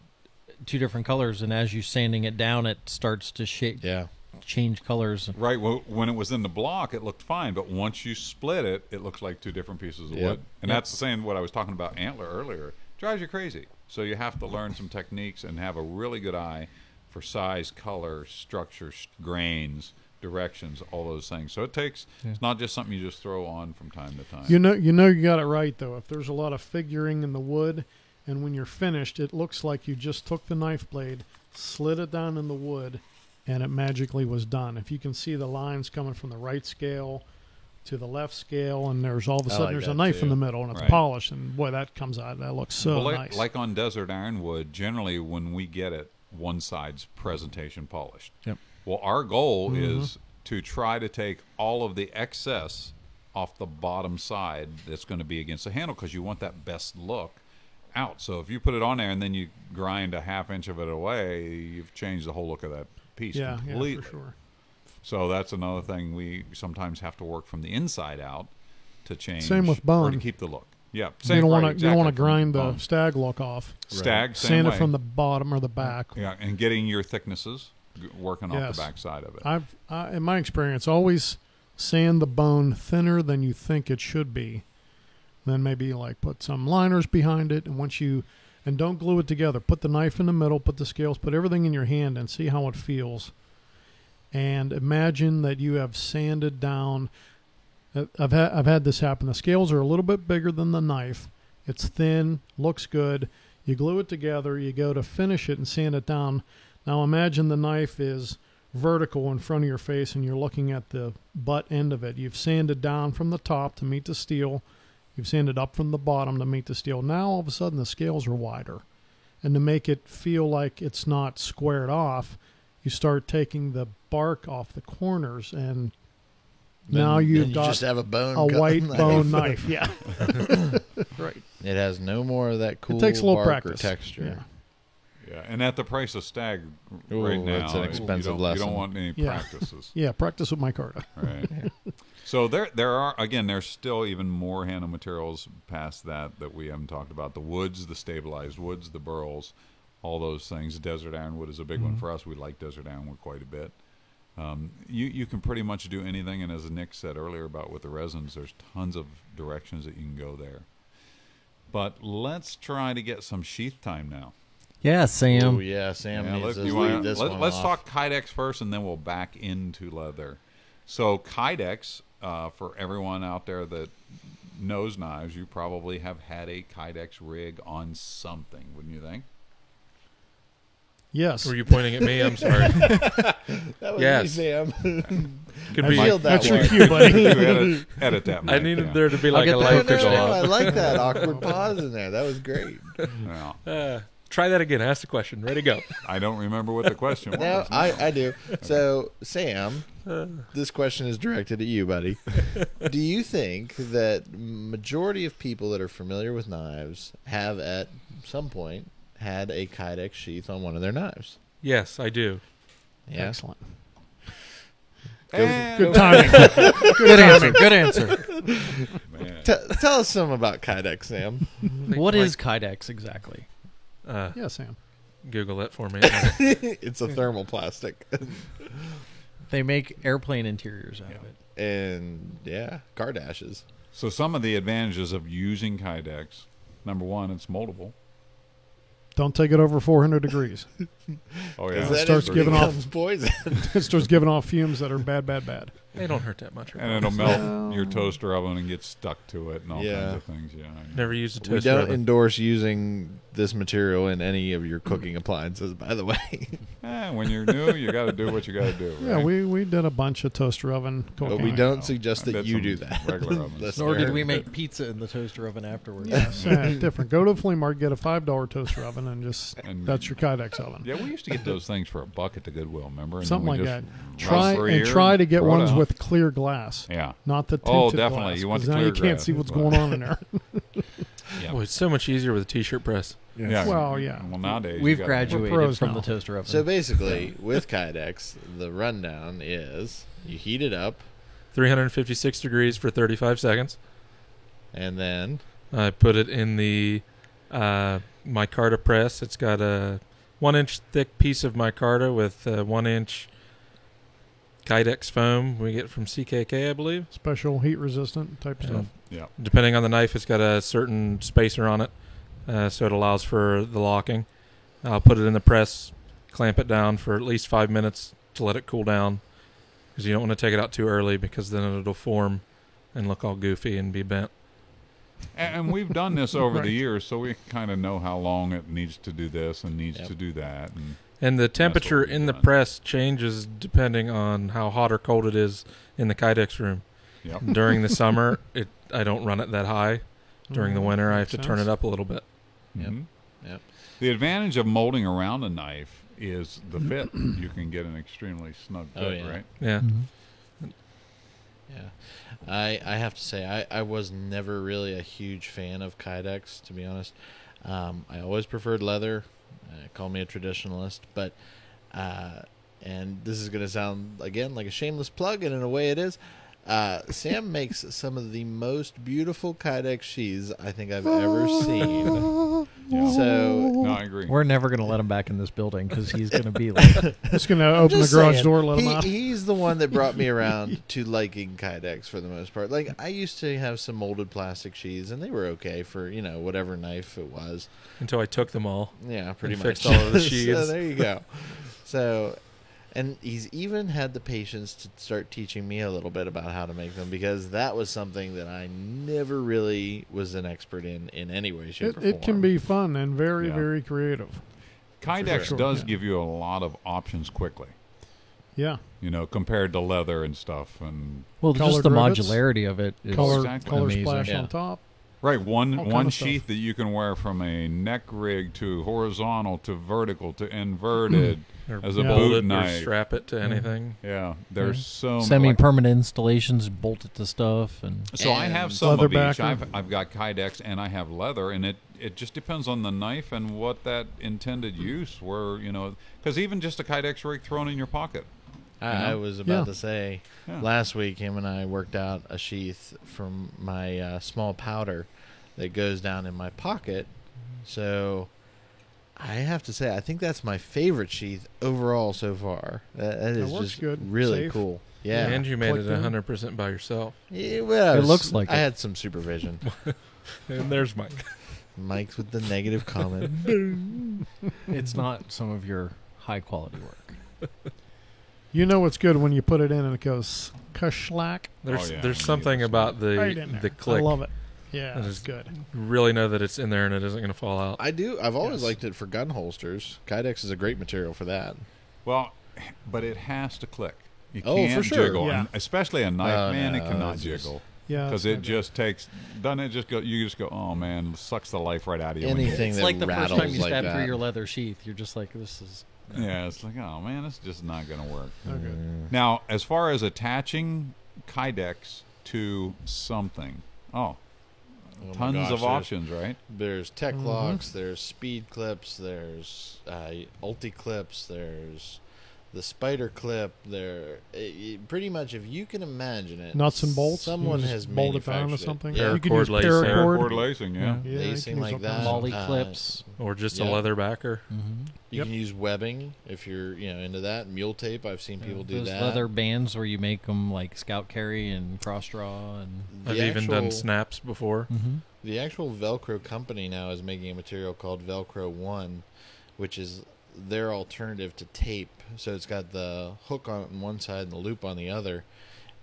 two different colors, and as you're sanding it down, it starts to Yeah. change colors. Right. Well, when it was in the block, it looked fine, but once you split it, it looks like two different pieces of Yep. wood. And Yep. that's the same what I was talking about antler earlier. Drives you crazy. So you have to learn some techniques and have a really good eye for size, color, structure, grains, directions, all those things. So it's not just something you just throw on from time to time. You got it right though. If there's a lot of figuring in the wood, and when you're finished, it looks like you just took the knife blade, slid it down in the wood, and it magically was done. If you can see the lines coming from the right scale to the left scale, and there's all of a I sudden like there's a that knife in too. the middle, and it's Right. polished, and boy, that comes out. That looks so Well, nice. like on desert ironwood, generally when we get it, one side's presentation polished. Yep. Well, our goal is to try to take all of the excess off the bottom side that's going to be against the handle, because you want that best look out. So if you put it on there and then you grind a half inch of it away, you've changed the whole look of that piece yeah, completely. for sure. So that's another thing we sometimes have to work from the inside out to change. Same with or bone. to keep the look. Yeah, You same. don't right, want to exactly, grind the bone. stag look off. Stag, same Sand way. it from the bottom or the back. Yeah, and getting your thicknesses, working off Yes. the back side of it. I've in my experience always sand the bone thinner than you think it should be. Then maybe like put some liners behind it, and don't glue it together. Put the knife in the middle, put the scales, put everything in your hand, and see how it feels. And imagine that you have sanded down. I've had this happen. The scales are a little bit bigger than the knife. It's thin, looks good. You glue it together. You go to finish it and sand it down. Now imagine the knife is vertical in front of your face, and you're looking at the butt end of it. You've sanded down from the top to meet the steel. You've sanded up from the bottom to meet the steel. Now all of a sudden the scales are wider. And to make it feel like it's not squared off, you start taking the bark off the corners, and now Then you've you got just have a bone. a cut white knife. bone knife. Yeah. Right. It has no more of that cool It takes a little bark practice. or texture. Yeah, and at the price of stag Ooh, right now, that's an expensive you lesson. don't want any Yeah. practices. Yeah, practice with micarta. Right. So there are, again, there's still even more handle materials past that we haven't talked about. The woods, the stabilized woods, the burls, all those things. Desert ironwood is a big one for us. We like desert ironwood quite a bit. You can pretty much do anything, and as Nick said earlier about with the resins, there's tons of directions that you can go there. But let's try to get some sheath time now. Yeah, Sam. Oh yeah, Sam Yeah, needs to you wanna- lead this one let's off. talk Kydex first, and then we'll back into leather. So Kydex, for everyone out there that knows knives, you probably have had a Kydex rig on something, wouldn't you think? Yes. Were you pointing at me? I'm sorry. That was Yes. me, Sam. Could I be. feel that That's your way. cue, buddy. You edit that. I Mike, needed yeah. there to be like get a that. light No, to go I off. like that awkward pause in there. That was great. Yeah. Try that again. Ask the question. Ready, go. I don't remember what the question was. Now I do. So Sam, this question is directed at you, buddy. Do you think that majority of people that are familiar with knives have at some point had a Kydex sheath on one of their knives? Yes, I do. Yeah. Excellent. And- Good timing. Good answer. Good answer. Man. Tell us some about Kydex, Sam. What is Kydex exactly? Yeah, Sam. Google it for me. It's a thermal plastic. They make airplane interiors out of it. And yeah, car dashes. So some of the advantages of using Kydex, number one, it's moldable. Don't take it over 400 degrees. Oh yeah, Because It then starts it giving off- becomes poison. It starts giving off fumes that are bad, bad, bad. They don't hurt that much. And it'll melt your toaster oven and get stuck to it and all Yeah. kinds of things. Yeah, I know. Never used a We toaster don't oven. endorse using this material in any of your cooking appliances, by the way. When you're new, you got to do what you got to do. Yeah, right? we did a bunch of toaster oven cooking. But we I don't know. suggest I that bet you some do that. regular ovens. Listener. Nor did we make pizza in the toaster oven afterwards. Yes, different. Go to the flea market, get a $5 toaster oven, and just And- that's your Kydex oven. Yeah, we used to get those things for $1 at the Goodwill, remember? And Something then we like just that. run Try for a and year try to get throw it ones out. with clear glass, Yeah. not the tinted Oh, definitely. glass. You want 'cause the now clear you can't glass see as what's well. going on in there. Yeah. Boy, it's so much easier with a T-shirt press. Yeah. Well, yeah. Well, nowadays We've you gotta- graduated pros from now. the toaster oven. So basically, with Kydex, the rundown is you heat it up, 356 degrees for 35 seconds. and then I put it in the micarta press. It's got a 1-inch thick piece of micarta with 1-inch Kydex foam we get from CKK, I believe. Special heat resistant type Yeah. stuff. Yeah. Depending on the knife, it's got a certain spacer on it, so it allows for the locking. I'll put it in the press, clamp it down for at least 5 minutes to let it cool down, because you don't want to take it out too early, because then it'll form and look all goofy and be bent. And we've done this over Right. the years, so we kind of know how long it needs to do this and needs Yep. to do that. And And the temperature we've in the done. press changes depending on how hot or cold it is in the Kydex room. yep. During the summer, I don't run it that high. During the Mhm. winter, I have to Makes turn it sense. up a little bit. Yep. Mhm. Yep. The advantage of molding around a knife is the fit. You can get an extremely snug fit, Oh, yeah. right? Yeah. Yeah, I have to say I was never really a huge fan of Kydex, to be honest. I always preferred leather. Call me a traditionalist, but and this is going to sound again like a shameless plug, and in a way it is. Sam makes some of the most beautiful Kydex sheaths I think I've ever seen. Yeah. So No, I agree. We're never going to let him back in this building because he's going to be like, Just gonna open the just garage saying, door, let him out. he's the one that brought me around to liking Kydex for the most part. Like I used to have some molded plastic sheaths, and they were okay for whatever knife it was. Until I took them all. Yeah, pretty And much. fixed all of the So sheaths. there you go. So, and he's even had the patience to start teaching me a little bit about how to make them, because that was something that I never really was an expert in any way, shape, or form. It can be fun and very, Yeah. very creative. Kydex sure. does Yeah. give you a lot of options quickly, Yeah. compared to leather and stuff. And well, Colored just the rivets, modularity of it is Color, exactly. color amazing. splash Yeah. on top. right, one All kind one of stuff. sheath that you can wear from a neck rig to horizontal to vertical to inverted Or as a Yeah. bolt boot it or knife. strap it to anything. Yeah, there's so semi-permanent installations bolted to stuff, and So I have And some of leather each. backer. I've got Kydex and I have leather, and it just depends on the knife and what that intended use were. Because even just a Kydex rig thrown in your pocket. I was about Yeah. to say, Yeah. last week him and I worked out a sheath from my small powder that goes down in my pocket. So I have to say, I think that's my favorite sheath overall so far. That is works just good. really Safe. cool. Yeah. And you made it Clicked in. 100% by yourself. Yeah, well, It looks like I it. had some supervision. And there's Mike. Mike's with the negative comment. it's not some of your high-quality work. You know what's good when you put it in and it goes kashlack. There's Oh, yeah. there's something about Right in there. the click. I love it. Yeah, That it's is- good. You really know that it's in there and it isn't going to fall out. I've always Yes. liked it for gun holsters. Kydex is a great material for that. Well, but it has to click. You Oh, can't for sure. jiggle, Yeah. and especially a knife. Oh, Man, it no, cannot it's just- jiggle Yeah, because it's it not just takes. Doesn't it just go? You just go. Oh man, sucks the life right out of you. when you- Anything It's that like the first rattles time you like stab that. through your leather sheath, you're just like, this is... Yeah, it's like, oh man, it's just not going to work. Okay. Now, as far as attaching Kydex to something, Oh my tons gosh, of there's- options, right? There's tech locks, there's speed clips, there's ulti clips, there's the spider clip. Pretty much, if you can imagine it, Nuts and bolts. Someone You just has bolt it down manufactured to something. Yeah, You can use Paracord lacing. paracord. Paracord lacing, yeah. Yeah, you lacing can use like all kinds that. of Molly uh, clips. Or just Yeah. a leather backer. Mm-hmm. You Yep. can use webbing if you're into that. Mule tape. I've seen people do Those that. leather bands where you make them like scout carry and cross draw and... The I've even done actual- snaps before. Mm-hmm. The actual Velcro company now is making a material called Velcro One, which is their alternative to tape. So it's got the hook on one side and the loop on the other,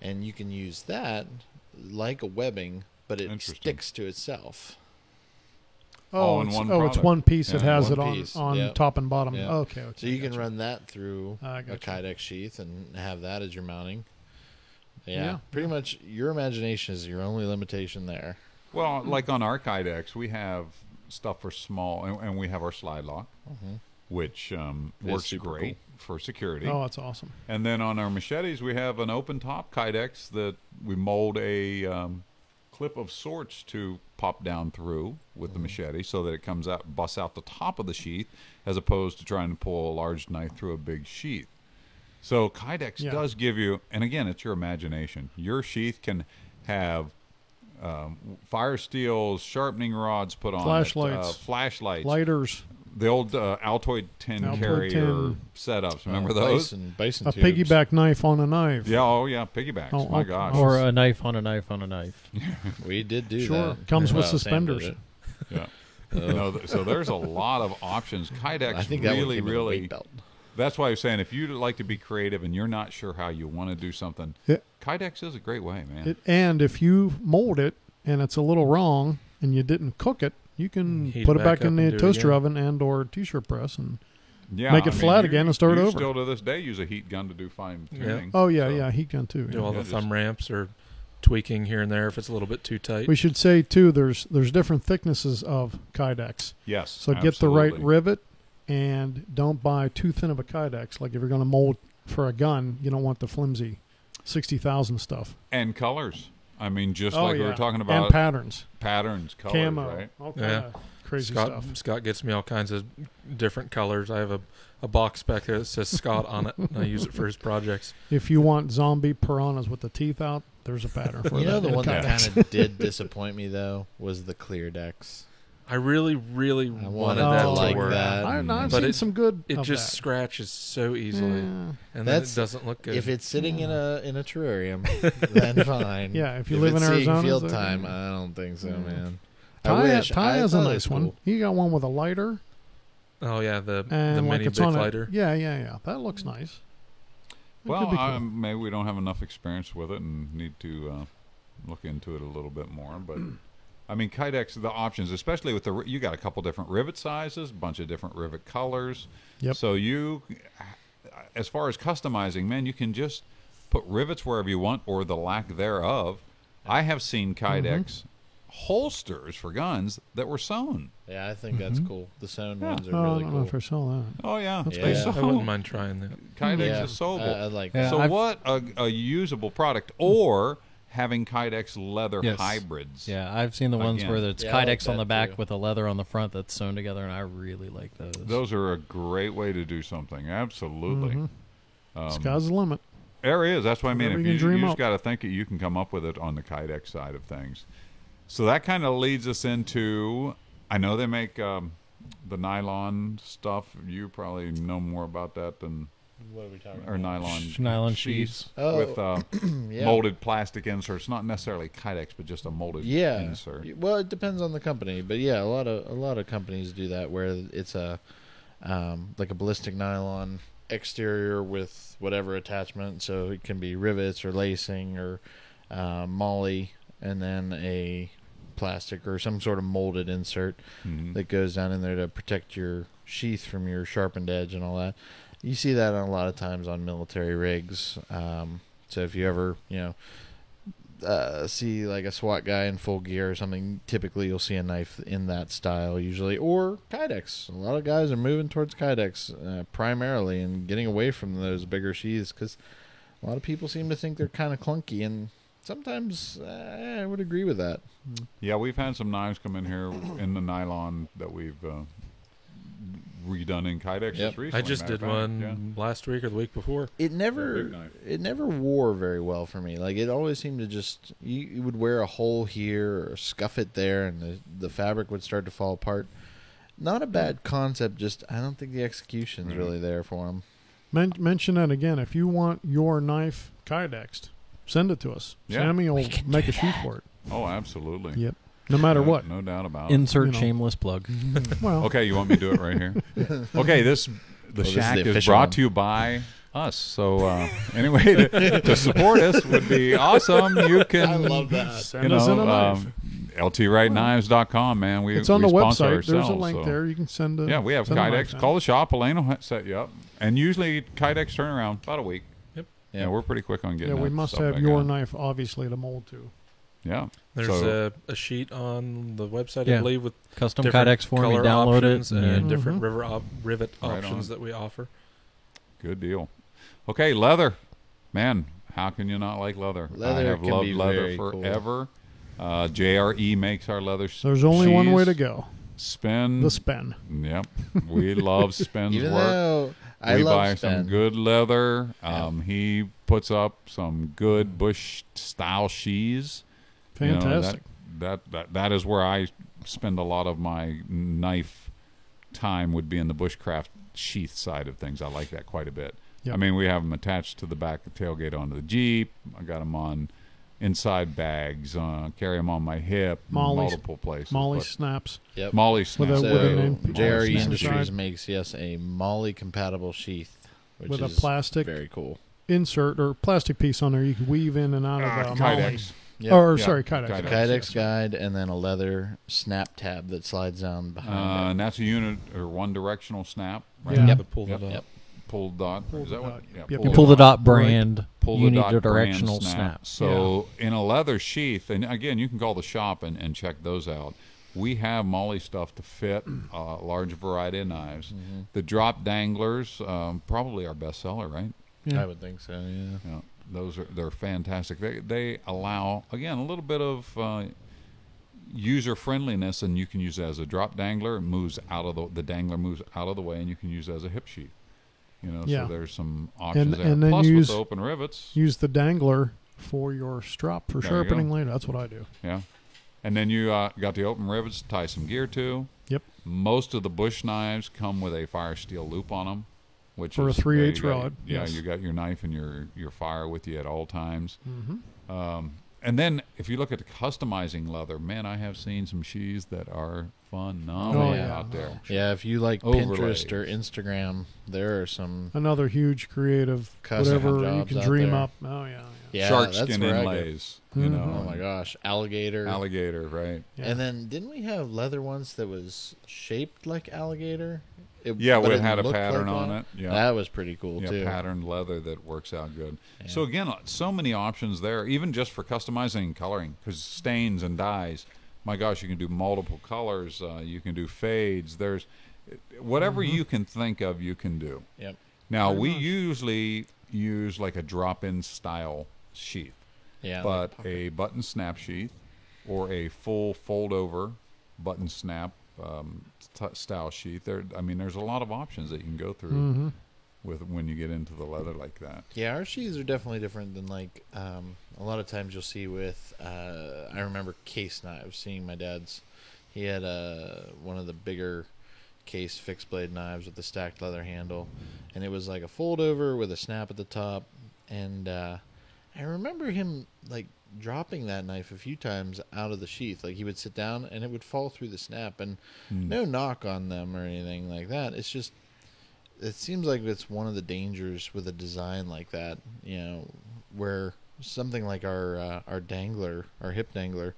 and you can use that like a webbing, but it Interesting. sticks to itself. All in it's, one it's product. one piece that Yeah, has it one piece. on Yep. top and bottom. Yeah. Okay. So you can gotcha. run that through I a gotcha. Kydex sheath and have that as your mounting. Yeah, Yeah. pretty much your imagination is your only limitation there. Well, like on our Kydex, we have stuff for small, and we have our slide lock, which works super great for security. Oh, that's awesome. And then on our machetes, we have an open top Kydex that we mold a clip of sorts to pop down through with the machete so that it comes out, busts out the top of the sheath, as opposed to trying to pull a large knife through a big sheath. So Kydex Yeah. does give you, and again, it's your imagination. Your sheath can have fire steels, sharpening rods put on Flashlights. it, flashlights, Lighters, the old Altoid tin Altoid carrier tin. setups. Remember those? Bison a tubes. piggyback knife on a knife. Yeah, oh yeah, piggybacks. Oh, My oh, gosh. Or a knife on a knife on a knife. We did do Sure. that. Comes with Well, Sam did suspenders. it. Yeah. So there's a lot of options. Kydex I think that one really, came with a really. weight belt. That's why I was saying if you'd like to be creative and you're not sure how you want to do something, Yeah. Kydex is a great way, man. And if you mold it and it's a little wrong and you didn't cook it, you can Heat put it it back back in up and the do it toaster again. oven and or t-shirt press and Yeah, make it flat you- again and start you over. Still to this day use a heat gun to do fine tuning. oh yeah, So- yeah, heat gun too. Do yeah. all Yeah, the just- thumb ramps or tweaking here and there if it's a little bit too tight. We should say too there's different thicknesses of Kydex. Yes. So get the right absolutely. rivet and don't buy too thin of a Kydex. Like if you're going to mold for a gun, you don't want the flimsy 60,000 stuff. And colors. I mean, just Oh, like we yeah. were talking And about patterns, patterns, colors, camo, right? all kind Yeah. of crazy Scott stuff. Scott gets me all kinds of different colors. I have a box back there that says Scott on it, and I use it for his projects. If you want zombie piranhas with the teeth out, there's a pattern for You know that. the one that Kydex. kind of did disappoint me though was the clear decks. I really, really I wanted wanted that to to like work. that. I've But seen it- some good. It of just that. scratches so easily, Yeah. and then That's- it doesn't look good. If it's sitting in a terrarium, then fine. Yeah, if you live in it's seeing Arizona, field it's okay. time, I don't think so, man. I Ty, wish. Ty I has a thought it nice was one. cool. He got one with a lighter oh yeah, the and like mini it's big on lighter. Yeah. That looks nice. That Well, could be cool. maybe we don't have enough experience with it and need to look into it a little bit more. But I mean, Kydex, the options, especially with you got a couple different rivet sizes, a bunch of different rivet colors. Yep. So you, as far as customizing, man, you can just put rivets wherever you want or the lack thereof. I have seen Kydex holsters for guns that were sewn. Yeah, I think that's cool. The sewn ones are Oh, I really don't know cool. if I saw that. Oh yeah, That's they cool. I wouldn't sew. mind trying that. Kydex Yeah, is sewable. I like Yeah. that. So I've- what a usable product, or having Kydex leather Yes. hybrids. Yeah, I've seen the ones Again. where it's Yeah, I like Kydex on that the back too. with a leather on the front that's sewn together, and I really like those. Those are a great way to do something. Absolutely. Sky's the limit. There is. That's what I mean. Whatever If you you, can dream you just up. got to think it, you can come up with it on the Kydex side of things. So that kind of leads us into. I know they make the nylon stuff. You probably know more about that than What are we talking or nylon Nylon sheaths sheaths. Oh, with yeah. molded plastic inserts. Not necessarily Kydex, but just a molded Yeah. insert. Well, it depends on the company, but yeah, a lot of companies do that where it's a like a ballistic nylon exterior with whatever attachment, so it can be rivets or lacing or molly, and then a plastic or some sort of molded insert Mhm. that goes down in there to protect your sheath from your sharpened edge and all that. You see that a lot of times on military rigs. So if you ever, see like a SWAT guy in full gear or something, typically you'll see a knife in that style usually, or Kydex. A lot of guys are moving towards Kydex primarily and getting away from those bigger sheaths because a lot of people seem to think they're kind of clunky, and sometimes I would agree with that. Yeah, we've had some knives come in here in the nylon that we've redone in Kydex Yep. just recently. I just matter did of fact, one last week or the week before. It big never knife. it never wore very well for me. Like it always seemed to just you would wear a hole here or scuff it there, and the fabric would start to fall apart. Not a bad concept, just I don't think the execution's Right. really there for them. Mention that again. If you want your knife Kydexed, send it to us. Yeah. Sammy will make a sheath for it. Oh, absolutely. Yep. No matter No- what. No doubt about it. Insert You know. shameless plug. Well, Okay, you want me to do it right here? Okay, the this is Shack the is official brought one. to you by us. So anyway, to support us would be awesome. You can, I love that. Send us in a knife. LTWrightKnives.com, man. It's on the we sponsor website. ourselves, There's a link so. there. You can send a Yeah, we have send a knife Kydex. in. Call the shop. Elaine will set you up. And usually Kydex turnaround about a week. Yep. Yeah, we're pretty quick on getting Yeah, we that must stuff have back your out. knife, obviously, to mold to. Yeah. There's So- a sheet on the website, Yeah. I believe, with Custom different Kydex form. You color download options it. and And different Mhm. rivet Right options on. that we offer. Good deal. Okay, leather. Man, how can you not like leather? I Leather have can loved be leather very cool. forever. JRE makes our leather There's only one way sheaths. to go. Spin. The Spen. Yep. We love Spin's Even work. though I We love buy Spen. some good leather. Yeah. He puts up some good bush style sheaths. You know, Fantastic. that is where I spend a lot of my knife time, would be in the bushcraft sheath side of things. I like that quite a bit. Yep. I mean, we have them attached to the back of the tailgate onto the Jeep. I got them on inside bags. Carry them on my hip. Molly's- multiple places. Molly but snaps. Yep. Molly With snaps. a- So with an MP JRE snap Industries inside. makes yes a Molly compatible sheath, which With a is plastic very cool. insert or plastic piece on there. You can weave in and out of Molly. Kydex. Yep. Or, Yeah, sorry, Kydex. Kydex. Kydex guide, and then a leather snap tab that slides down behind And that's a unit or one directional snap. Right? Yeah. Yeah. Yep. The pull Yep. the dot. Yep. Pull dot. Pull Is that the what? dot. Yeah, Yep. you pull the dot brand. Pull the dot unidirectional brand snap. So in a leather sheath, and again, you can call the shop and check those out. We have Molly stuff to fit a large variety of knives. Mm-hmm. The drop danglers, probably our best seller, right? Yeah. I would think so. Yeah. Yeah, they're fantastic. They allow, again, a little bit of user friendliness, and you can use it as a drop dangler. It moves out of the dangler moves out of the way, and you can use it as a hip sheath. You know, Yeah. so there's some options there. and then Plus, use- with the open rivets, Use the dangler for your strop for There you sharpening go. later. That's what I do. yeah. And then you got the open rivets to tie some gear to. Yep. Most of the bush knives come with a fire steel loop on them, which For a is 3/8 you got- rod, Yeah, yes. you got your knife and your fire with you at all times. Mm-hmm. And then if you look at the customizing leather, man, I have seen some sheaths that are phenomenal Oh, yeah. out there. Yeah, if you like Overlays. Pinterest or Instagram, there are some. Another huge creative Custom whatever you jobs can out dream there. up. Oh yeah. Yeah, Shark that's skin where I go. inlays, you Mhm. know. Oh my gosh, alligator. Alligator, right? Yeah. And then didn't we have leather once that was shaped like alligator? Yeah, but it had a looked pattern like on that? it. Yeah. That was pretty cool Yeah, too. patterned leather that works out good. Yeah. So again, so many options there, even just for customizing and coloring, because stains and dyes. My gosh, you can do multiple colors. You can do fades. There's whatever you can think of, you can do. Yep. Now Very we much. usually use like a drop-in style sheath, Yeah. but a button snap sheath or a full fold-over button snap style sheath. I mean, there's a lot of options that you can go through Mm-hmm. with when you get into the leather like that. Yeah, our sheaths are definitely different than like a lot of times you'll see with. I remember case knives. Seeing my dad's, he had one of the bigger case fixed blade knives with the stacked leather handle, and it was like a fold over with a snap at the top. And I remember him like dropping that knife a few times out of the sheath. Like he would sit down and it would fall through the snap, and no knock on them or anything like that. It's just. It seems like it's one of the dangers with a design like that, you know, where something like our dangler, our hip dangler,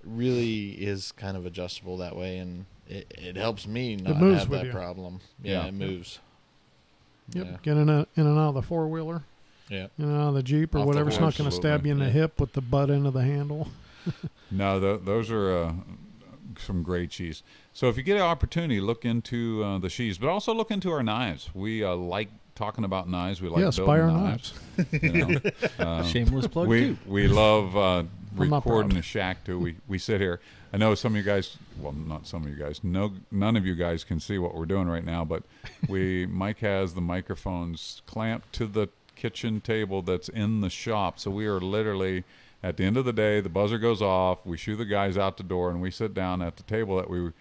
really is kind of adjustable that way, and it helps me not moves have with that you. problem. Yeah, Yeah. it moves. Yep. Yeah. Get in and out of the 4-wheeler, Yeah. in and out of the Jeep or Off the whatever. It's not horse, going to stab you in the yeah. hip with the butt end of the handle. No, those are some great sheaths. So if you get an opportunity, look into the sheaths, but also look into our knives. We like talking about knives. We like Yes, building buy our knives. You know? Shameless plug we too. we love I'm not recording proud. the shack too. We sit here. I know some of you guys. Well, not some of you guys. No, none of you guys can see what we're doing right now. But Mike has the microphones clamped to the kitchen table that's in the shop. So we are literally. At the end of the day, the buzzer goes off. We shoo the guys out the door, and we sit down at the table that we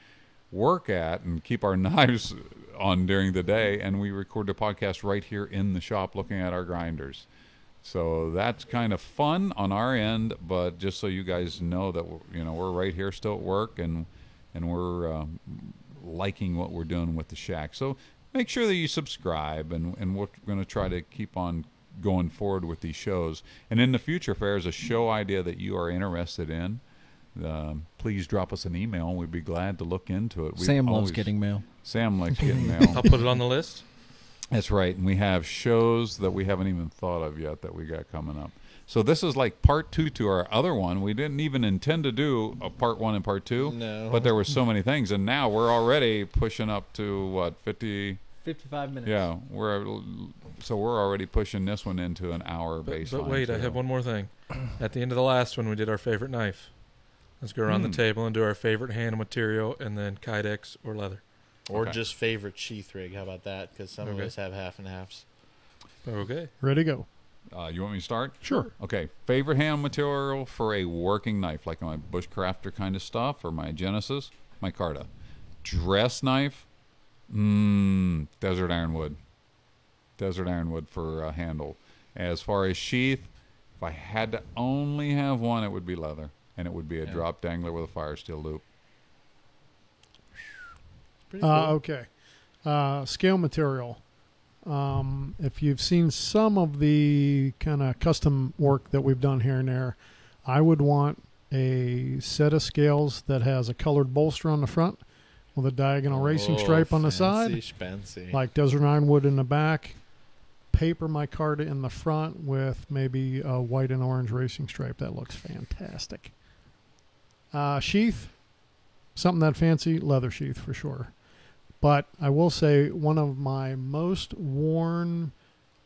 work at and keep our knives on during the day, and we record the podcast right here in the shop looking at our grinders. So that's kind of fun on our end, but just so you guys know that we're right here still at work, and we're liking what we're doing with the shack. So make sure that you subscribe, and we're going to try to keep on going forward with these shows. And in the future, if there's a show idea that you are interested in, please drop us an email, and we'd be glad to look into it. Sam loves getting mail. Sam likes getting mail. I'll put it on the list. That's right. And we have shows that we haven't even thought of yet that we got coming up. So this is like part 2 to our other one. We didn't even intend to do a part 1 and part 2. No. But there were so many things. And now we're already pushing up to, what, 50? 55 minutes. Yeah. We're already pushing this one into an hour baseline. But wait, I have one more thing. At the end of the last one, we did our favorite knife. Let's go around the table and do our favorite handle material, and then Kydex or leather. Or Okay. just favorite sheath rig. How about that? Because some of us have half and halves. Okay. Ready to go. You want me to start? Sure. Okay. Favorite hand material for a working knife, like my bushcrafter kind of stuff, or my Genesis, my Carta. Dress knife, desert ironwood. Desert ironwood for a handle. As far as sheath, if I had to only have one, it would be leather, and it would be a drop dangler with a fire steel loop. Pretty cool. Okay. Scale material. If you've seen some of the kind of custom work that we've done here and there, I would want a set of scales that has a colored bolster on the front with a diagonal racing stripe on the side, Fancy. like desert ironwood in the back, paper micarta in the front with maybe a white and orange racing stripe. That looks fantastic. Sheath, something that fancy, leather sheath for sure. But I will say one of my most worn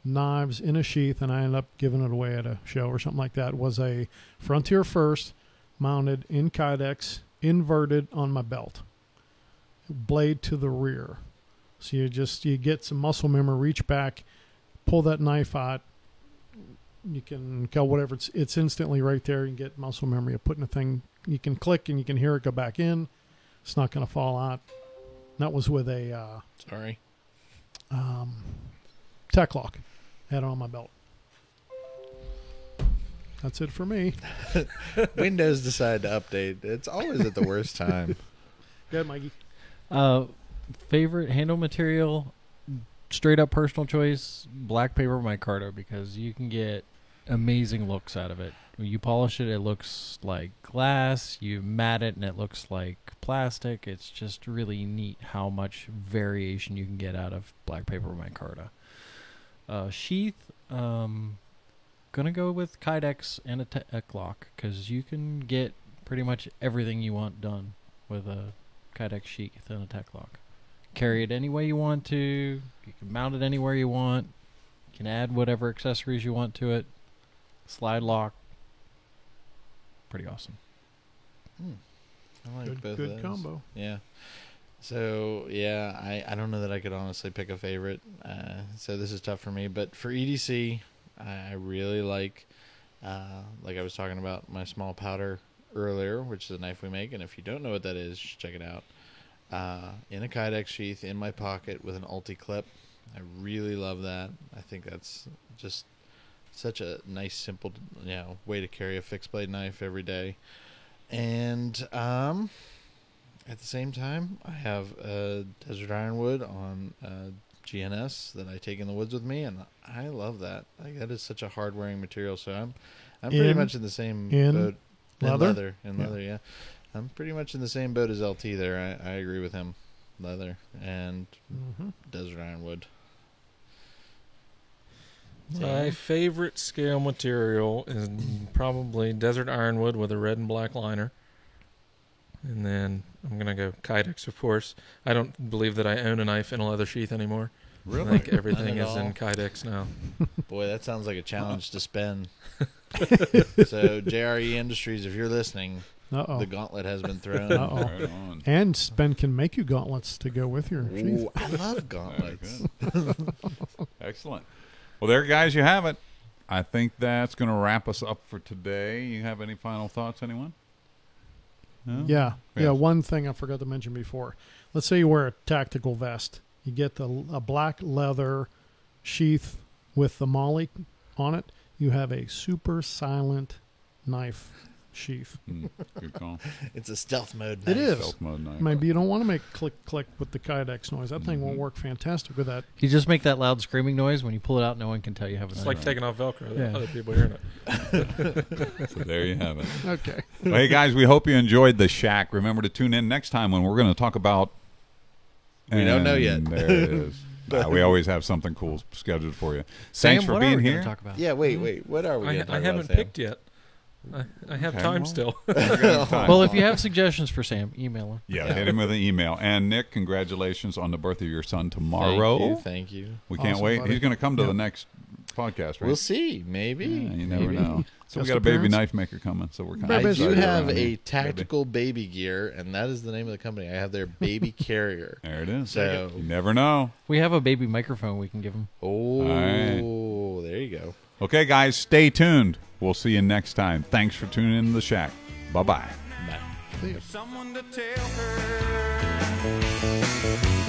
knives in a sheath, and I ended up giving it away at a show or something like that, was a Frontier First mounted in Kydex, inverted on my belt. Blade to the rear. So you get some muscle memory, reach back, pull that knife out. You can go whatever, it's instantly right there. You can get muscle memory of putting the thing, you can click and you can hear it go back in. It's not going to fall out. That was with a Tech Lock. Had it on my belt. That's it for me. Windows decide to update. It's always at the worst time. Go ahead, Mikey. Favorite handle material, straight up personal choice, black paper micarta, because you can get amazing looks out of it. When you polish it, it looks like glass. You mat it, and it looks like plastic. It's just really neat how much variation you can get out of black paper micarta. Sheath, gonna go with Kydex and a Tech Lock, because you can get pretty much everything you want done with a Kydex sheath and a Tech Lock. Carry it any way you want to. You can mount it anywhere you want. You can add whatever accessories you want to it. Slide lock. Pretty awesome. I like both of Good those. combo. Yeah. So, yeah, I don't know that I could honestly pick a favorite. So this is tough for me. But for EDC, I really like I was talking about my small powder earlier, which is a knife we make. And if you don't know what that is, check it out. In a Kydex sheath, in my pocket with an Ulti clip. I really love that. I think that's just such a nice, simple, way to carry a fixed blade knife every day. And at the same time, I have a desert ironwood on GNS that I take in the woods with me, and I love that. Like, that is such a hard wearing material. So I'm pretty much in the same boat. Leather? In leather, yeah. I'm pretty much in the same boat as LT there. I agree with him. Leather and desert ironwood. My favorite scale material is probably desert ironwood with a red and black liner. And then I'm going to go Kydex, of course. I don't believe that I own a knife in a leather sheath anymore. Really? I think everything None at is all? in Kydex now. Boy, that sounds like a challenge to spend. So, JRE Industries, if you're listening, Uh-oh. the gauntlet has been thrown. Uh-oh. Right on. And Ben can make you gauntlets to go with your sheath. Ooh, I love gauntlets. Excellent. Well, there, guys, you have it. I think that's going to wrap us up for today. You have any final thoughts, anyone? No? Yeah. Yes. Yeah, one thing I forgot to mention before. Let's say you wear a tactical vest. You get a black leather sheath with the molly on it. You have a super silent knife sheath. Good call. It's a stealth mode It knife. is. Stealth mode knife. Maybe you don't want to make click click with the Kydex noise. That thing won't work fantastic with that. You just make that loud screaming noise. When you pull it out, no one can tell you have a It's knife. like taking off Velcro. Yeah. Other people hearing it. So there you have it. Okay. Well, hey guys, we hope you enjoyed the Shack. Remember to tune in next time when we're going to talk about. We don't know yet. And there it is. We always have something cool scheduled for you. Sam, Thanks for what are being we gonna here. Talk about? Yeah, wait. What are we going to I talk about, haven't Sam? picked yet. I have Okay, time well. still. Well, if you have suggestions for Sam, email him. Yeah, hit him with an email. And Nick, congratulations on the birth of your son tomorrow. Thank you. We can't Awesome, wait. buddy. He's going to come to Yeah. the next podcast, right? We'll see. Maybe. Yeah, you never Maybe. know. So we Guest got a baby appearance? knife maker coming. So we're kind I of do excited have around a here. tactical baby gear, and that is the name of the company. I have their baby carrier. There it is. So, You never know. We have a baby microphone we can give him. oh, there you go. Okay, guys, stay tuned. We'll see you next time. Thanks for tuning in to the Shack. Bye-bye. Bye. See ya. Someone to tell her